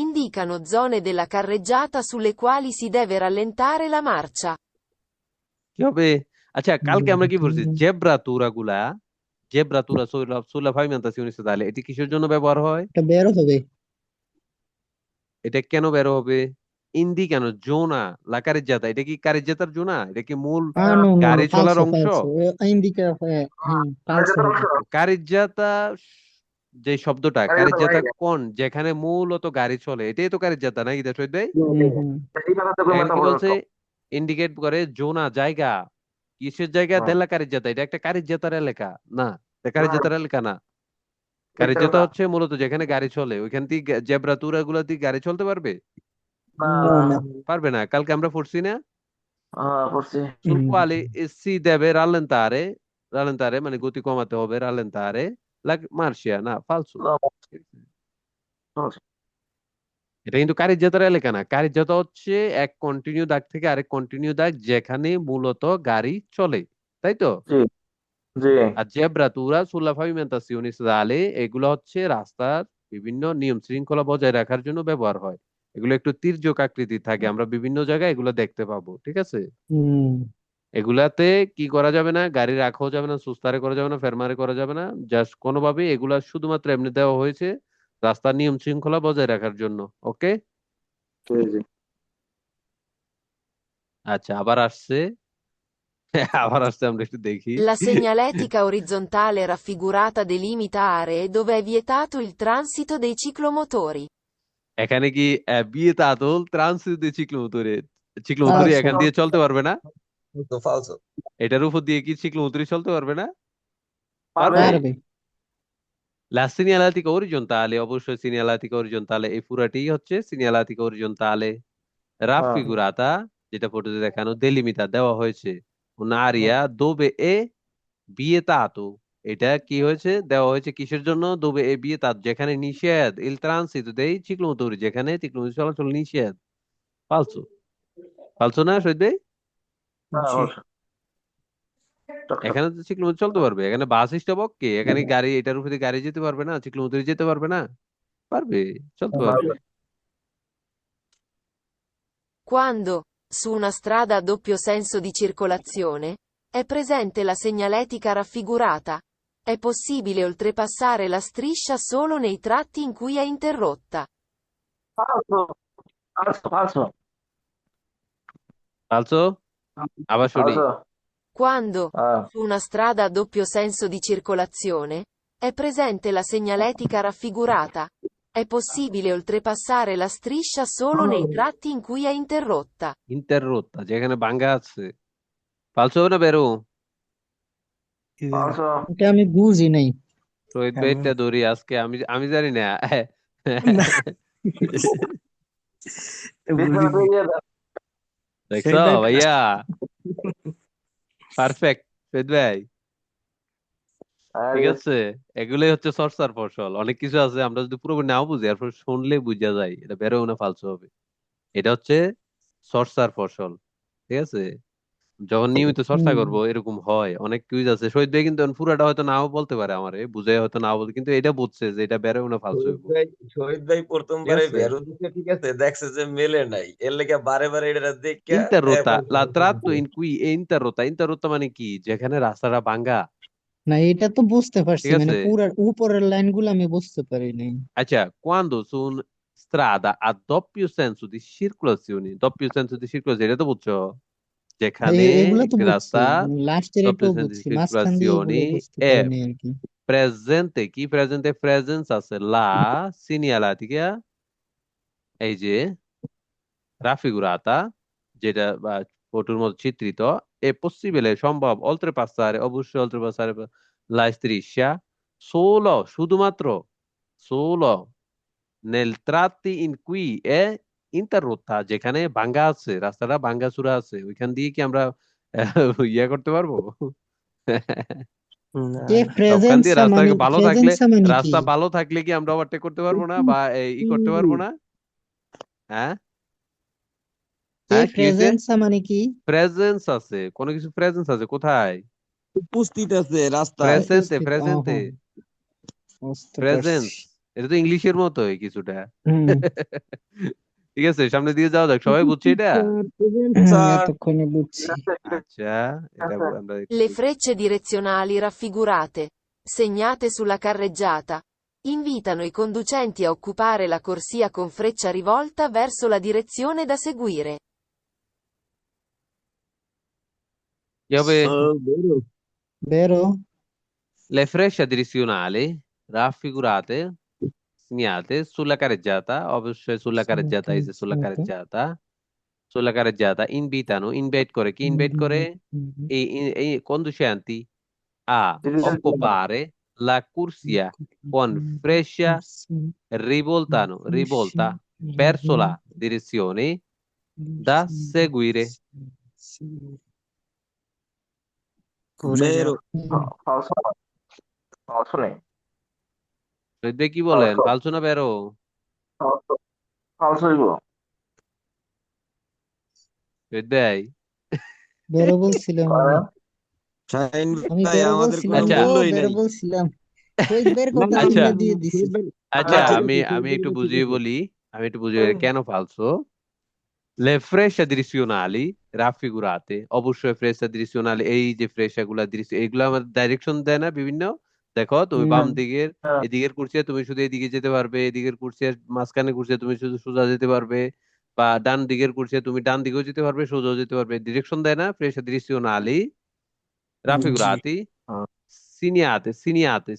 indicano zone della carreggiata sulle quali si deve rallentare la marcia. কি হবে? আচ্ছা, কালকে আমরা কি বলছি? জেব্রাতুরা sulla pavimentazione stradale, এটি কিসের জন্য ব্যবহার হয়? এটা বেরো হবে। এটা কেন বের হবে? ইন্ডিকানো জোনা, লা কারেজ্জাতা, এটা কি কারেজ্জাতার জোনা? এটা কি মূল নো নো গাড়ি চলার ফালসো অংশ? ফালসো ইন্ডিকা ফালসো হবে। কারেজ্জাতা, যে শব্দটা Carreggiata কারেজ্জাতা meglio. কোন, যেখানে মূলত গাড়ি চলে, এটাই তো কারেজ্জাতা, naকি দেশই ভাই? হুম। Ripetete quel এখন কি বলছে? metaforismo. ইন্ডিকেট করে জোনা, জায়গা, কিসের জায়গা? No. দেলা কারেজ্জাতা, এটা একটা কারেজ্জাতার এলাকা না, এটা No, কারেজ্জাতার এলাকা না। কারেজ্জাতা হচ্ছে মূলত যেখানে গাড়ি চলে, ওইখান থেকে জেব্রাতুরা গুলা দিয়ে গাড়ি চলতে পারবে? নো না। পারবে না। কালকে আমরা পড়ছি না, forse. sul quale si deve rallentare মানে গতি কমাতে হবে, rallentare la marcia, না ফালসু। No, forse. এটা কিন্তু কারিজ্জাতার এলাকা না, কারিজ্জাতা হচ্ছে এক কন্টিনিউ দাগ থেকে আরেক কন্টিনিউ দাগ যেখানে মূলত গাড়ি চলে, তাই তো? Sì, sì. আর জেব্রাতুরা sulla pavimentazione stradale, এগুলো হচ্ছে রাস্তার বিভিন্ন নিয়ম শৃঙ্খলা বজায় রাখার জন্য ব্যবহার হয়। এগুলো একটু তির্যক আকৃতির থাকে, আমরা বিভিন্ন জায়গায় এগুলো দেখতে পাবো, ঠিক আছে? এগুলাতে কি করা যাবে না? গাড়ি রাখাও যাবে না, সুস্তারে করা যাবে না, ফেরমারে করা যাবে না, জাস্ট কোনোভাবে এগুলা শুধুমাত্র এমনি দেওয়া হয়েছে রাস্তার নিয়ম শৃঙ্খলা বজায় রাখার জন্য। ওকে, Sì, sì. আচ্ছা, আবার আসছে। আবার আসছে, আমরা একটু দেখি। La segnaletica orizzontale raffigurata delimita aree dove è vietato il transito dei ciclomotori. এখানে কি বিয়েতাতুল ট্রানজিট দিয়ে চিকলোমতুরি আচ্ছা। এখান দিয়ে চলতে পারবে না? তো ফালসো। এটার উপর দিয়ে কি চিকলোমতুরি চলতে পারবে না? Parve. পারবে। La segnaletica orizzontale, অবশ্যই segnaletica orizzontale, এই পুরাটি হচ্ছে segnaletica orizzontale raffigurata, যেটা ফটোতে দেখানো, delimita দেওয়া হয়েছে, un'area dove è vietato, এটা কি হয়েছে? দেওয়া হয়েছে কিসের জন্য? dove è vietato, যেখানে নিষেধ, il transito dei ciclomotori, যেখানে চিকলোমোটর চলাচল নিষেধ। ফালসু, ফালসু না শহীদ ভাই? No, জি forse. এখানে তো চিকলোমোটর চলতে পারবে, এখানে বাস স্টপ ওকে, এখানে গাড়ি, এটার উপরে গাড়ি যেতে পারবে না, চিকলোমোটর যেতে পারবে না? পারবে, চলতে পারবে। Quando, su una strada a doppio senso di circolazione, è presente la segnaletica raffigurata, È possibile oltrepassare la striscia solo nei tratti in cui è interrotta. falso, falso, falso, Falso? আবার শুনি। falso. Quando, Ah, su una strada a doppio senso di circolazione, è presente la segnaletica raffigurata. È possibile oltrepassare la striscia solo nei tratti in cui è interrotta. Interrotta, যেখানে ভাঙ্গা আছে। ফালসো হবে না বেরো? কি জানি। falso. এটা আমি বুঝি নাই। শহীদ আমি ভাইটা ধরি আজকে, আমি জানি না। না, পিছনে বুঝিনি। দিয়ে দাও। দেখছো সেটাই তো। ভাইয়া? পারফেক্ট শহীদ ভাই, ঠিক এই আছে? এগুলোই হচ্ছে চর্চার ফসল। অনেক কিছু আছে আমরা যদি পুরোপুরি নাও বুঝি, এরপর শুনলে বুঝা যায় এটা বেরোও না ফালসো হবে। এটা হচ্ছে চর্চার ফসল, ঠিক আছে? যখন নিয়মিত চর্চা করবো এরকম হয়। অনেক কুইজ আছে, শহীদ ভাই কিন্তু এখন পুরাটা হয়তো নাও বলতে পারে, আমারে বুঝে হয়তো নাও বলতে, কিন্তু এটা বুঝছে যে এটা বেরোও না ফালসো শহীদ হইব, ভাই শহীদ ভাই ঠিক প্রথমবারে আছে? ভেরু দিছে, ঠিক আছে, দেখছে যে মেলে নাই, এর লেগে বারে বারে এটা দেখা ইন্টাররোতা, ফালতু la ফালতু tratto দিছে। in cui è interrotta। ইন্টাররোত্তা মানে কি? যেখানে রাস্তাটা ভাঙ্গা, না, এটা তো বুঝতে পারছি, ঠিক মানে আছে? পুরা উপরের লাইনগুলো আমি বুঝতে পারি নাই। আচ্ছা, quando su un strada a doppio senso di circolazione, doppio senso di circolazione, এটা তো বুঝছো? যেখানে এগুলো তো একটি বুঝছি, রাস্তা লাস্টের doppio এটাও senso di বুঝছি, মাঝখান দিয়ে circolazione এগুলো বুঝতে è পারিনি আর কি। presente, কি presente? Presence আছে la segnaletica, এই যে raffigurata, যেটা বা ফটোর মধ্যে চিত্রিত, è possibile, সম্ভব, oltrepassare, অবশ্যই oltrepassare la striscia solo, শুধুমাত্র solo nel tratti in cui è interrotta, যেখানে ভাঙ্গা আছে, রাস্তাটা ভাঙ্গা চূড়া আছে, ওইখান দিয়ে কি আমরা ইয়ে করতে পারবো? না, এ না। সবখান দিয়ে রাস্তা মানে ভালো থাকলে, প্রেজেন্সা মানে কি? রাস্তা ভালো থাকলে কি আমরা ওভারটেক করতে পারবো না, বা ই করতে পারবো না? হ্যাঁ হ্যাঁ, কি হয়েছে? প্রেজেন্সা মানে কি? প্রেজেন্স আছে, কোনো কিছু প্রেজেন্স আছে কোথায়? উপস্থিত আছে রাস্তায়। প্রেজেন্টে, উপস্থিত, প্রেজেন্টে, বুঝতে পারছি। প্রেজেন্স। এটা তো ইংলিশের মতোই কিছুটা। হুম, ঠিক আছে, সামনে দিয়ে যাওয়া যাক, সবাই বুঝছে এটা? এতক্ষণে বুঝছি। আচ্ছা, এটা আমরা একটু Le বুঝি। frecce direzionali raffigurate, segnate sulla carreggiata, invitano i conducenti a occupare la corsia con freccia rivolta verso la direzione da seguire. কি হবে? বেরো। Le frecce direzionali raffigurate, segnate sulla carreggiata, অবশ্যই sulla carreggiata, is sulla carreggiata, sulla carreggiata, invitano, invite করে, কি invite করে? এই conducenti a occupare la corsia con freccia rivolta verso la direzione da seguire. বেরো। falso, falso নেই, শহীদ ভাই কি বলেন, falso, ফালতু না বেরো? falso, falso হইব। শহীদ ভাই, বেরো বলছিলাম আমি। শাহিন আমি ভাই বেরো আমাদের কোনো বলছিলাম আচ্ছা গো, মূল্যই বেরো নাই। বলছিলাম। শহীদ বের না কথা না, আচ্ছা শুনে দিয়ে দিছি। আচ্ছা, আচ্ছা, আমি একটু বুঝিয়ে বলি, আমি একটু বুঝিয়ে বলি কেন ফালসো। Le frecce direzionali raffigurate, অবশ্যই ফ্রেশা direzionali, এই যে ফ্রেশা গুলা এগুলো আমাদের ডাইরেকশন দেয় না বিভিন্ন। দেখো তুমি বাম দিকের, এদিকের কুরসিয়া তুমি শুধু এদিকে যেতে পারবে, এদিকের কুরসিয়া মাঝখানে কুরসিয়া তুমি শুধু সোজা যেতে পারবে, বা ডান দিকের কুরসিয়া তুমি ডান দিকেও যেতে পারবে, সোজাও যেতে পারবে, ডিরেকশন দেয় না? ফ্রেশা direzionali raffigurati,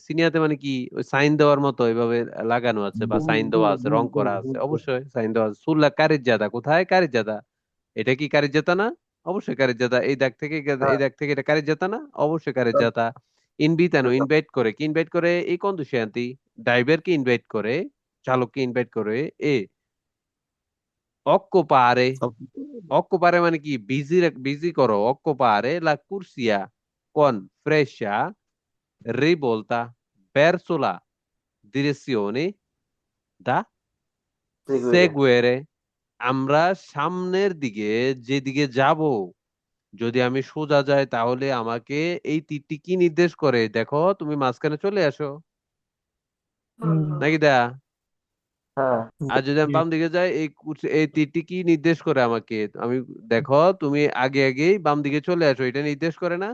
সিনিয়াতে মানে কি? ওই সাইন দেওয়ার মতো এভাবে লাগানো আছে, বা সাইন দেওয়া আছে, রং করা আছে, অবশ্যই সাইন দেওয়া আছে। সুল্লা কারিজ্জাদা, কোথায় কারিজ্জাদা? এটা কি কারিজ্জাতা না? অবশ্যই কারিজ্জাতা। এই দাগ থেকে এই দাগ থেকে এটা কারিজ্জাতা না? অবশ্যই কারিজ্জাতা। ইনভিতানো, ইনভাইট করে, কি ইনভাইট করে? এই কন্ডুসিয়ান্তি ড্রাইভারকে ইনভাইট করে, চালককে ইনভাইট করে। এ অক্কোপারে, অক্কোপারে মানে কি? বিজি, বিজি করো। অক্কোপারে লা কুরসিয়া con freccia rivolta verso la direzione da seguire. আমরা সামনের দিকে যেদিকে যাব, যদি আমি সোজা যাই তাহলে আমাকে এই তীরটি কি নির্দেশ করে? দেখো তুমি মাঝখানে চলে আসো, নাকি দা? হ্যাঁ, আর যদি আমি বাম দিকে যাই, এই তীরটি কি নির্দেশ করে আমাকে? আমি, দেখো তুমি আগে আগেই বাম দিকে চলে আসো, এটা নির্দেশ করে না?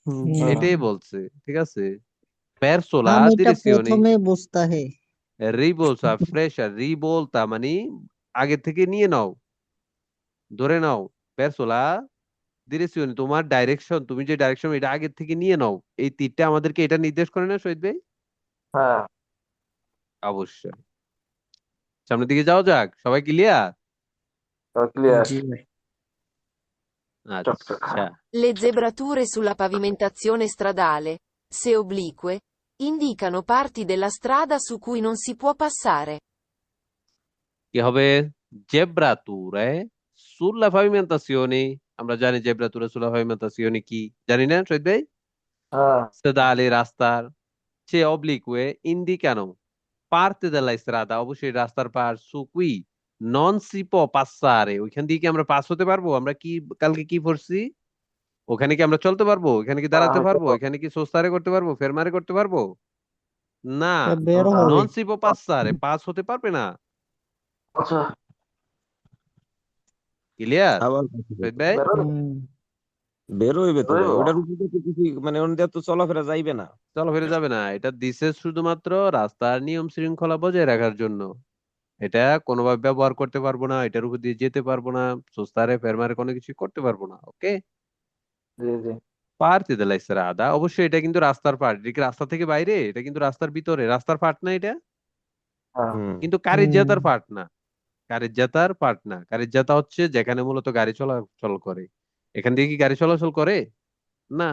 হুম, হ্যাঁ, এটাই বলছে, ঠিক আছে? हम persona এটা direzioni প্রথমে বুঝতা হে rivolta freccia rivolta মানে আগে থেকে নিয়ে নাও, ধরে নাও। persona direzioni তোমার ডাইরেকশন, তুমি যে ডাইরেকশন এটা আগে থেকে নিয়ে নাও। এই তীরটা আমাদেরকে এটা নির্দেশ করে না শহীদ ভাই? হ্যাঁ অবশ্যই। সামনের দিকে যাওয়া যাক, সবাই ক্লিয়ার? ক্লিয়ার। জি ভাই চকচক। আচ্ছা, Le zebrature sulla pavimentazione stradale, se oblique, indicano parti della strada su cui non si può passare. কি হবে? জেব্রাতুরে সুlla pavimentazione, আমরা জানি জেব্রাতুরে sulla pavimentazione কি, জানি না শহীদ ভাই? হ্যাঁ stradale রাস্তার, সে oblique indicano parte della strada, অবশ্যই রাস্তার পার, su cui non si può passare, ওইখান দিয়ে কি আমরা পাস হতে পারবো? আমরা কি কালকে কি পড়ছি? ওখানে কি আমরা চলতে পারবো? ওখানে কি দাঁড়াতে পারবো? এখানে কি সোস্তারে করতে পারবো? ফেরমারে করতে পারবো? না, বেরো হবে নন সি può passare, পাস হতে পারবে না। আচ্ছা ক্লিয়ার আবার শহীদ ভাই? বেরো বের হইবে তো ভাই, বেরোইবো। ওটার উপরে তো কিছু মানে ওটা তো চলাফেরা যাইবে না। চলো ফিরে যাবে না, এটা দিছে শুধুমাত্র রাস্তার নিয়ম শৃঙ্খলা বজায় রাখার জন্য। এটা কোনোভাবে ব্যবহার করতে পারবো না, এটার উপর দিয়ে যেতে পারবো না, সোস্তারে ফেরমারে কোনো কিছু করতে পারবো না। ওকে, জি জি পার্টি দে স্ট্রাদা, অবশ্যই এটা কিন্তু রাস্তার পার্ট। এটা কি রাস্তা থেকে বাইরে? এটা কিন্তু রাস্তার ভিতরে, রাস্তার পার্ট না এটা, হ্যাঁ হুম কিন্তু কারিজ্জাতার পার্ট না। কারিজ্জাতার পার্ট না, কারিজ্জাতা হচ্ছে যেখানে মূলত গাড়ি চলাচল করে। এখান দিয়ে কি গাড়ি চলাচল করে? না,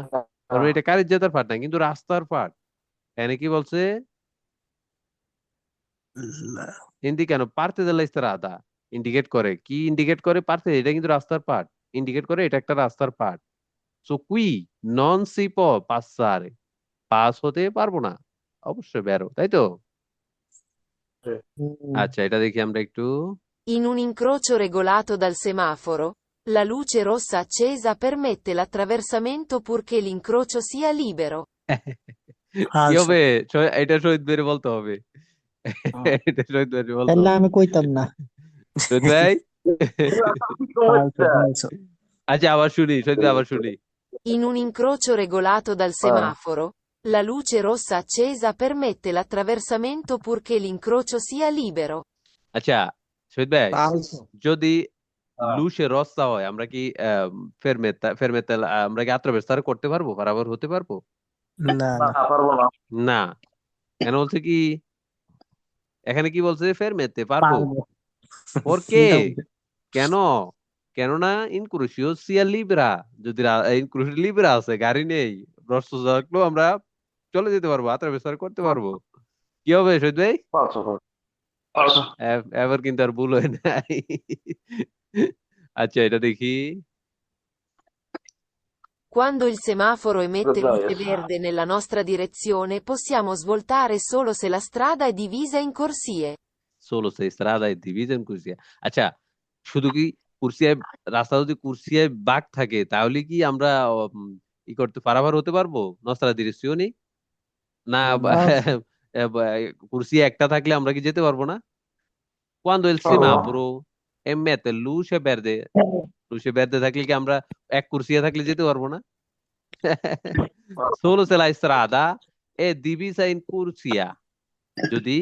তার মানে এটা কারিজ্জাতার পার্ট না, কিন্তু রাস্তার পার্ট। এখানে কি বলছে? কেন পার্তে দে স্ট্রাদা ইন্ডিকেট করে, কি ইন্ডিকেট করে? পার্তে, এটা কিন্তু রাস্তার পার্ট, ইন্ডিকেট করে এটা একটা রাস্তার পার্ট। সো কুই নন সি প পাসারে, পাস হতে পারবো না, অবশ্যই বেরো, তাই তো? আচ্ছা, এটা দেখি আমরা একটু। In un incrocio regolato dal semaforo, la luce rossa accesa permette l'attraversamento purché l'incrocio sia libero. কি হবে? এটা শহীদ বের বলতে হবে। এটা শহীদ বের বলতে তাহলে হবে। আমি কইতাম না শহীদ ভাই ফালতু ফালতু আচ্ছা, আবার শুনি শহীদ ভাই, আবার শুনি। In un incrocio regolato dal semaforo, la luce rossa accesa permette l'attraversamento purché l'incrocio sia libero. আচ্ছা শহীদ ভাই, ফালতু যদি লুসে রস্তা হয়, আমরা কি ফেরমেতা ফেরমেতা আমরা কি আত্মবিস্তার করতে পারবো, বরাবর হতে পারবো? না না না পারবো না। না। কেন বলছে কি? এখানে কি বলছে? ফেরমেতে পারবো। পারবো ওর কে? এটা বলতে। কেন? কেননা ইনক্রুশিও সিয়া লিব্রা, যদি ইনক্রুশিও লিব্রা আছে, গাড়ি নেই, রস্তা থাকলেও আমরা চলে যেতে পারবো, আত্মবিস্তার করতে পারবো। কি হবে শহীদ ভাই? পারছো পারছো। এবার কিন্তু আর ভুল হয় নাই। আচ্ছা, এটা দেখি। Quando il semaforo emette Good luce choice. verde nella nostra direzione, possiamo svoltare solo se la strada è divisa in corsie. ষোলো সে স্ত্রাদা ডিভিশন কুরসিয়া। আচ্ছা, শুধু কি কুরসিয়ায়, রাস্তা যদি কুরসিয়ায় বাঁক থাকে, তাহলে কি আমরা ই করতে পারাবার হতে পারবো নস্ত্রা ডিরেকশনে? না, কুরসি একটা থাকলে আমরা কি যেতে পারবো না? Quando il semaforo emette luce verde থাকলে কি আমরা এক কুরসিয়া থাকলে যেতে পারবো না? Solo se la strada è divisa in corsia, যদি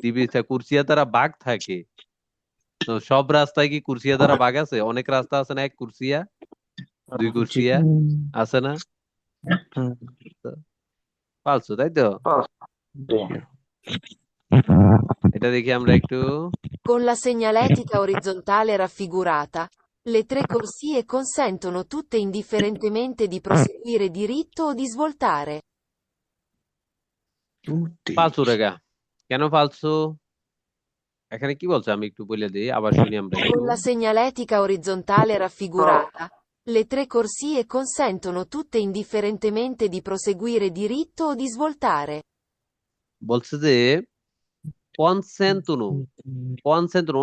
divisa কুরসিয়া দ্বারা ভাগ থাকে। তো সব রাস্তায় কি কুরসিয়া দ্বারা ভাগ আছে? অনেক রাস্তা আছে না এক কুরসিয়া, দুই কুরসিয়া আছে না? পালছো, তাই তো? এটা দেখি আমরা একটু। Con la segnaletica orizzontale raffigurata, le tre corsie consentono tutte indifferentemente di proseguire diritto o di svoltare. পালছো রেগা, কেন পালছো? এখানে কি বলছে আমি একটু বলে দিই, আবার শুনি আমরা একটু। Con la segnaletica orizzontale raffigurata, le tre corsie consentono tutte indifferentemente di proseguire diritto o di svoltare. বলছে যে কনসেন্টুনো,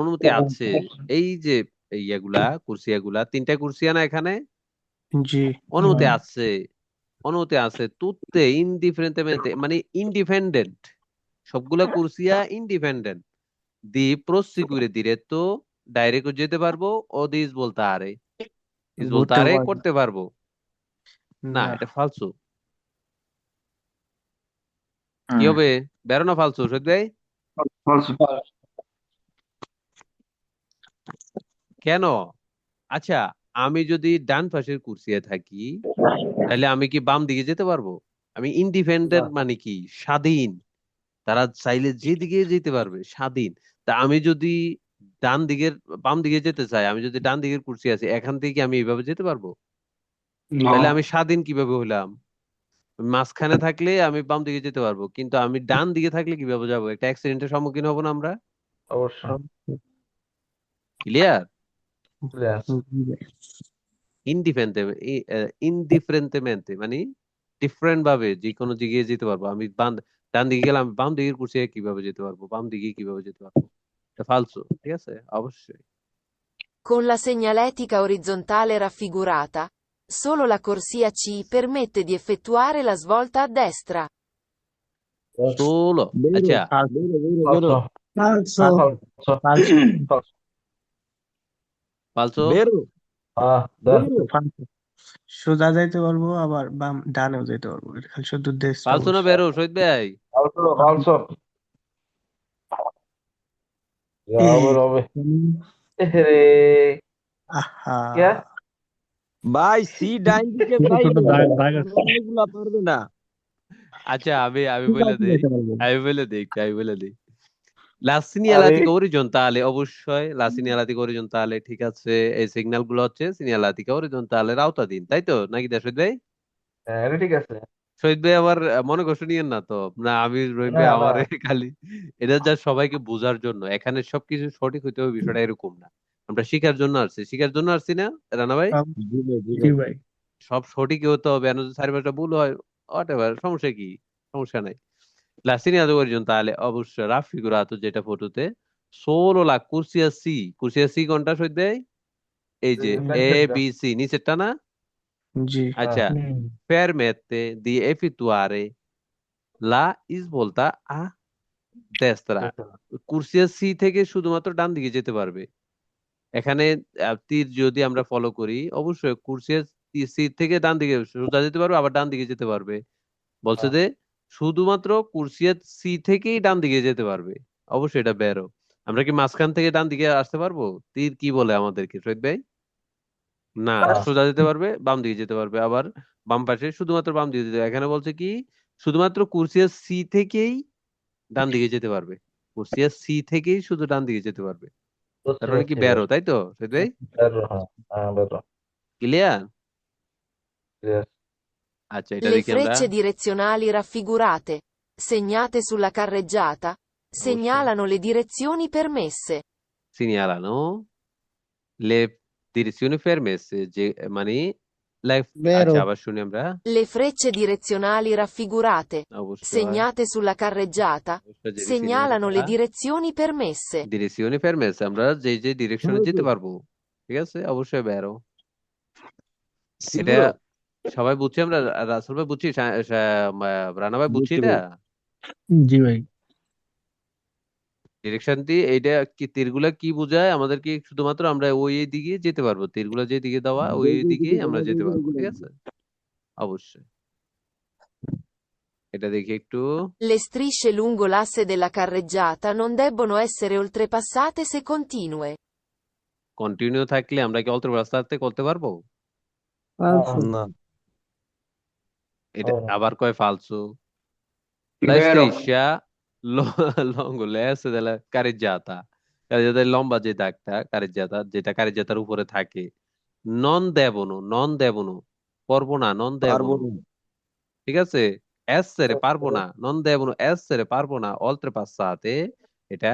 অনুমতি আছে। এই যে ইয়েগুলা কুরসিয়াগুলা, তিনটা কুরসিয়া না এখানে, জি অনুমতি আছে, অনুমতি আছে। তুতে ইনডিফারেন্টেmente মানে ইন্ডিপেন্ডেন্ট, সবগুলা কুরসিয়া ইন্ডিপেন্ডেন্ট। দি প্রসিকিউরে দিরেতো, ডাইরেক্ট যেতে পারবো। ও দিস বলতে আরে, ইস বলতে আরে করতে পারবো না, এটা ফালসু। কি হবে? বেরো না ফালতু শহীদ ভাই? falso. কেন? আচ্ছা, আমি যদি ডান পাশের কুরসিয়ে থাকি তাহলে আমি কি বাম দিকে যেতে পারবো? আমি ইন্ডিপেন্ডেন্ট মানে কি? স্বাধীন। তারা চাইলে যেদিকে যেতে পারবে, স্বাধীন। তা আমি যদি ডান দিকের বাম দিকে যেতে চাই, আমি যদি ডান দিকের কুরসি আছে এখান থেকে কি আমি এইভাবে যেতে পারবো? তাহলে No. আমি স্বাধীন কিভাবে হইলাম? মাঝখানে থাকলে আমি বাম দিকে যেতে পারবো, কিন্তু আমি ডান দিকে থাকলে কিভাবে যাবো? একটা অ্যাক্সিডেন্টের সম্মুখীন হবো না আমরা? অবশ্যই। ক্লিয়ার? Yes. ইনডিফারেন্টেmente মানে ডিফারেন্ট ভাবে যে কোনো দিকে যেতে পারবো। আমি ডান দিকে গেলাম, বাম দিকের কুরসি কিভাবে যেতে পারবো? বাম দিকে কিভাবে যেতে পারবো? এটা ফালসো, ঠিক আছে? অবশ্যই। Con la segnaletica orizzontale raffigurata, solo la corsia C permette di effettuare la svolta a destra. ষোলো। আচ্ছা, বেরো Falso. falso Falso. falso Falso. ফালসো। বেরো ده. falso সোজা যাইতে পারবো আবার বাম ডানেও যেতে পারবো, এটা খালি শুধু দেশটা ফালসো না বলছে। বেরো শহীদ ভাই? Falso. Falso. Ya bro. রে আহা क्या ভাই সি ডাইন দিকে ছোট যাই ছোট দাগ আছে। অনেকগুলা পারবে না। আচ্ছা, আমি সোজা বলে উঠে দিই, যেতে পারবো। আমি বলে দিই। La আরে señalética horizontale, অবশ্যই la señalética horizontale, ঠিক আছে। এই সিগন্যাল গুলো হচ্ছে señalética horizontale এর আওতাধীন, তাই তো নাকি শহীদ ভাই? এটা ঠিক আছে শহীদ ভাই আবার মনে কষ্ট নিয়েন না তো। না আমি রহিম না ভাই না আমারে খালি এটা যা সবাইকে বোঝার জন্য, এখানে সবকিছু সঠিক হইতে হবে বিষয়টা এরকম না। আমরা শিখার জন্য আসছি, শিখার জন্য আসছি না রানা ভাই? সব জি ভাই, জি জি ভাই। ভাই সব সঠিক হতে হবে, আর যদি চারি পাঁচটা ভুল হয় হোয়াট এভার, সমস্যা কি? সমস্যা নাই। La segnalato orizzontale অবশ্যই raffigurato যেটা ফটোতে, solo la corsia C, corsia C কোনটা শহীদ ভাই? এই যে এ লেফটেরটা বি সি নিচেরটা না? জি হ্যাঁ আচ্ছা, permette di effettuare la svolta a destra. কুরসিয়া সি থেকে শুধুমাত্র ডান দিকে যেতে পারবে। এখানে তীর যদি আমরা ফলো করি, অবশ্যই কুরসিয়া সি থেকে ডান দিকে সোজা যেতে পারবে, আবার ডান দিকে যেতে পারবে। বলছে যে শুধুমাত্র কুরসিয়া সি থেকেই ডান দিকে যেতে পারবে। অবশ্যই এটা বেরো। আমরা কি মাঝখান থেকে ডান দিকে আসতে পারবো? তীর কি বলে আমাদেরকে শহীদ ভাই? না, সোজা যেতে পারবে, বাম দিকে যেতে পারবে, আবার বাম পাশে শুধুমাত্র বাম দিকে যেতে পারবে। এখানে বলছে কি শুধুমাত্র কুরসিয়া সি থেকেই ডান দিকে যেতে পারবে। কুরসিয়া সি থেকেই শুধু ডান দিকে যেতে পারবে। বুঝতে তার মানে কি পারছি বেরো, তাই তো শহীদ ভাই? বেরো হ্যাঁ হ্যাঁ বেরো ক্লিয়ার? Yes. আচ্ছা, এটা Le দেখি আমরা। frecce direzionali raffigurate, segnate sulla carreggiata, segnalano le direzioni permesse. Segnalano le direzioni permesse, যে মানে বেরো আচ্ছা আবার শুনি আমরা। Le frecce direzionali raffigurate, অবশ্যই segnate sulla carreggiata, অবশ্যই যে segnalano le direzioni permesse. ডিরেকশনে permesse, আমরা যে ডিরেকশনে যেতে পারবো, ঠিক আছে? অবশ্যই বেরো। সি এটা ব্রো সবাই বুঝছি আমরা, রাসেল ভাই বুঝছি, রানা ভাই বুঝছি বুঝছি এটা। ভাই। জি ভাই ডিরেকশন দিয়ে এইটা কি তীরগুলা কি বোঝায় আমাদের? কি শুধুমাত্র আমরা ওই দিকে যেতে পারবো, তীরগুলা যে দিকে দেওয়া ওই দিকে আমরা যেতে পারবো, ঠিক আছে? অবশ্যই। এটা দেখি একটু। Le strisce lungo l'asse della carreggiata non debbono essere oltrepassate se continue. Continue থাকলে আমরা কি অল্প রাস্তাতে করতে পারবো? falso না এটা Oh. আবার কয় ফালসু। La Vero. striscia lungo l'asse della carreggiata, carreggiata লম্বা যে দাগটা কারেজ্জাতা, যেটা কারেজ্জাতার উপরে থাকে, নন দেবনো পারবো না, নন পারবো দেবনো, না। ঠিক আছে? এসরে পারবো না, নন দেবনো এসরে পারবো না, oltre passate এটা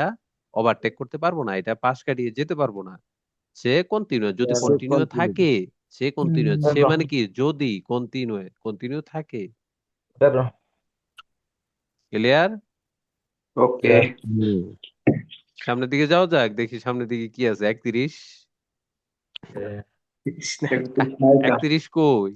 ওভারটেক করতে পারবো না, এটা পাশ কাটিয়ে যেতে পারবো না। সে কন্টিনিউ, যদি সে কন্টিনিউ continue। থাকে, সে কন্টিনিউ, সে Vero. মানে কি যদি কন্টিনিউ থাকে। Vero. ক্লিয়ার? Okay. হুম। সামনের দিকে যাওয়া যাক, দেখি সামনের দিকে কি আছে। 31 Eh, 31 কই?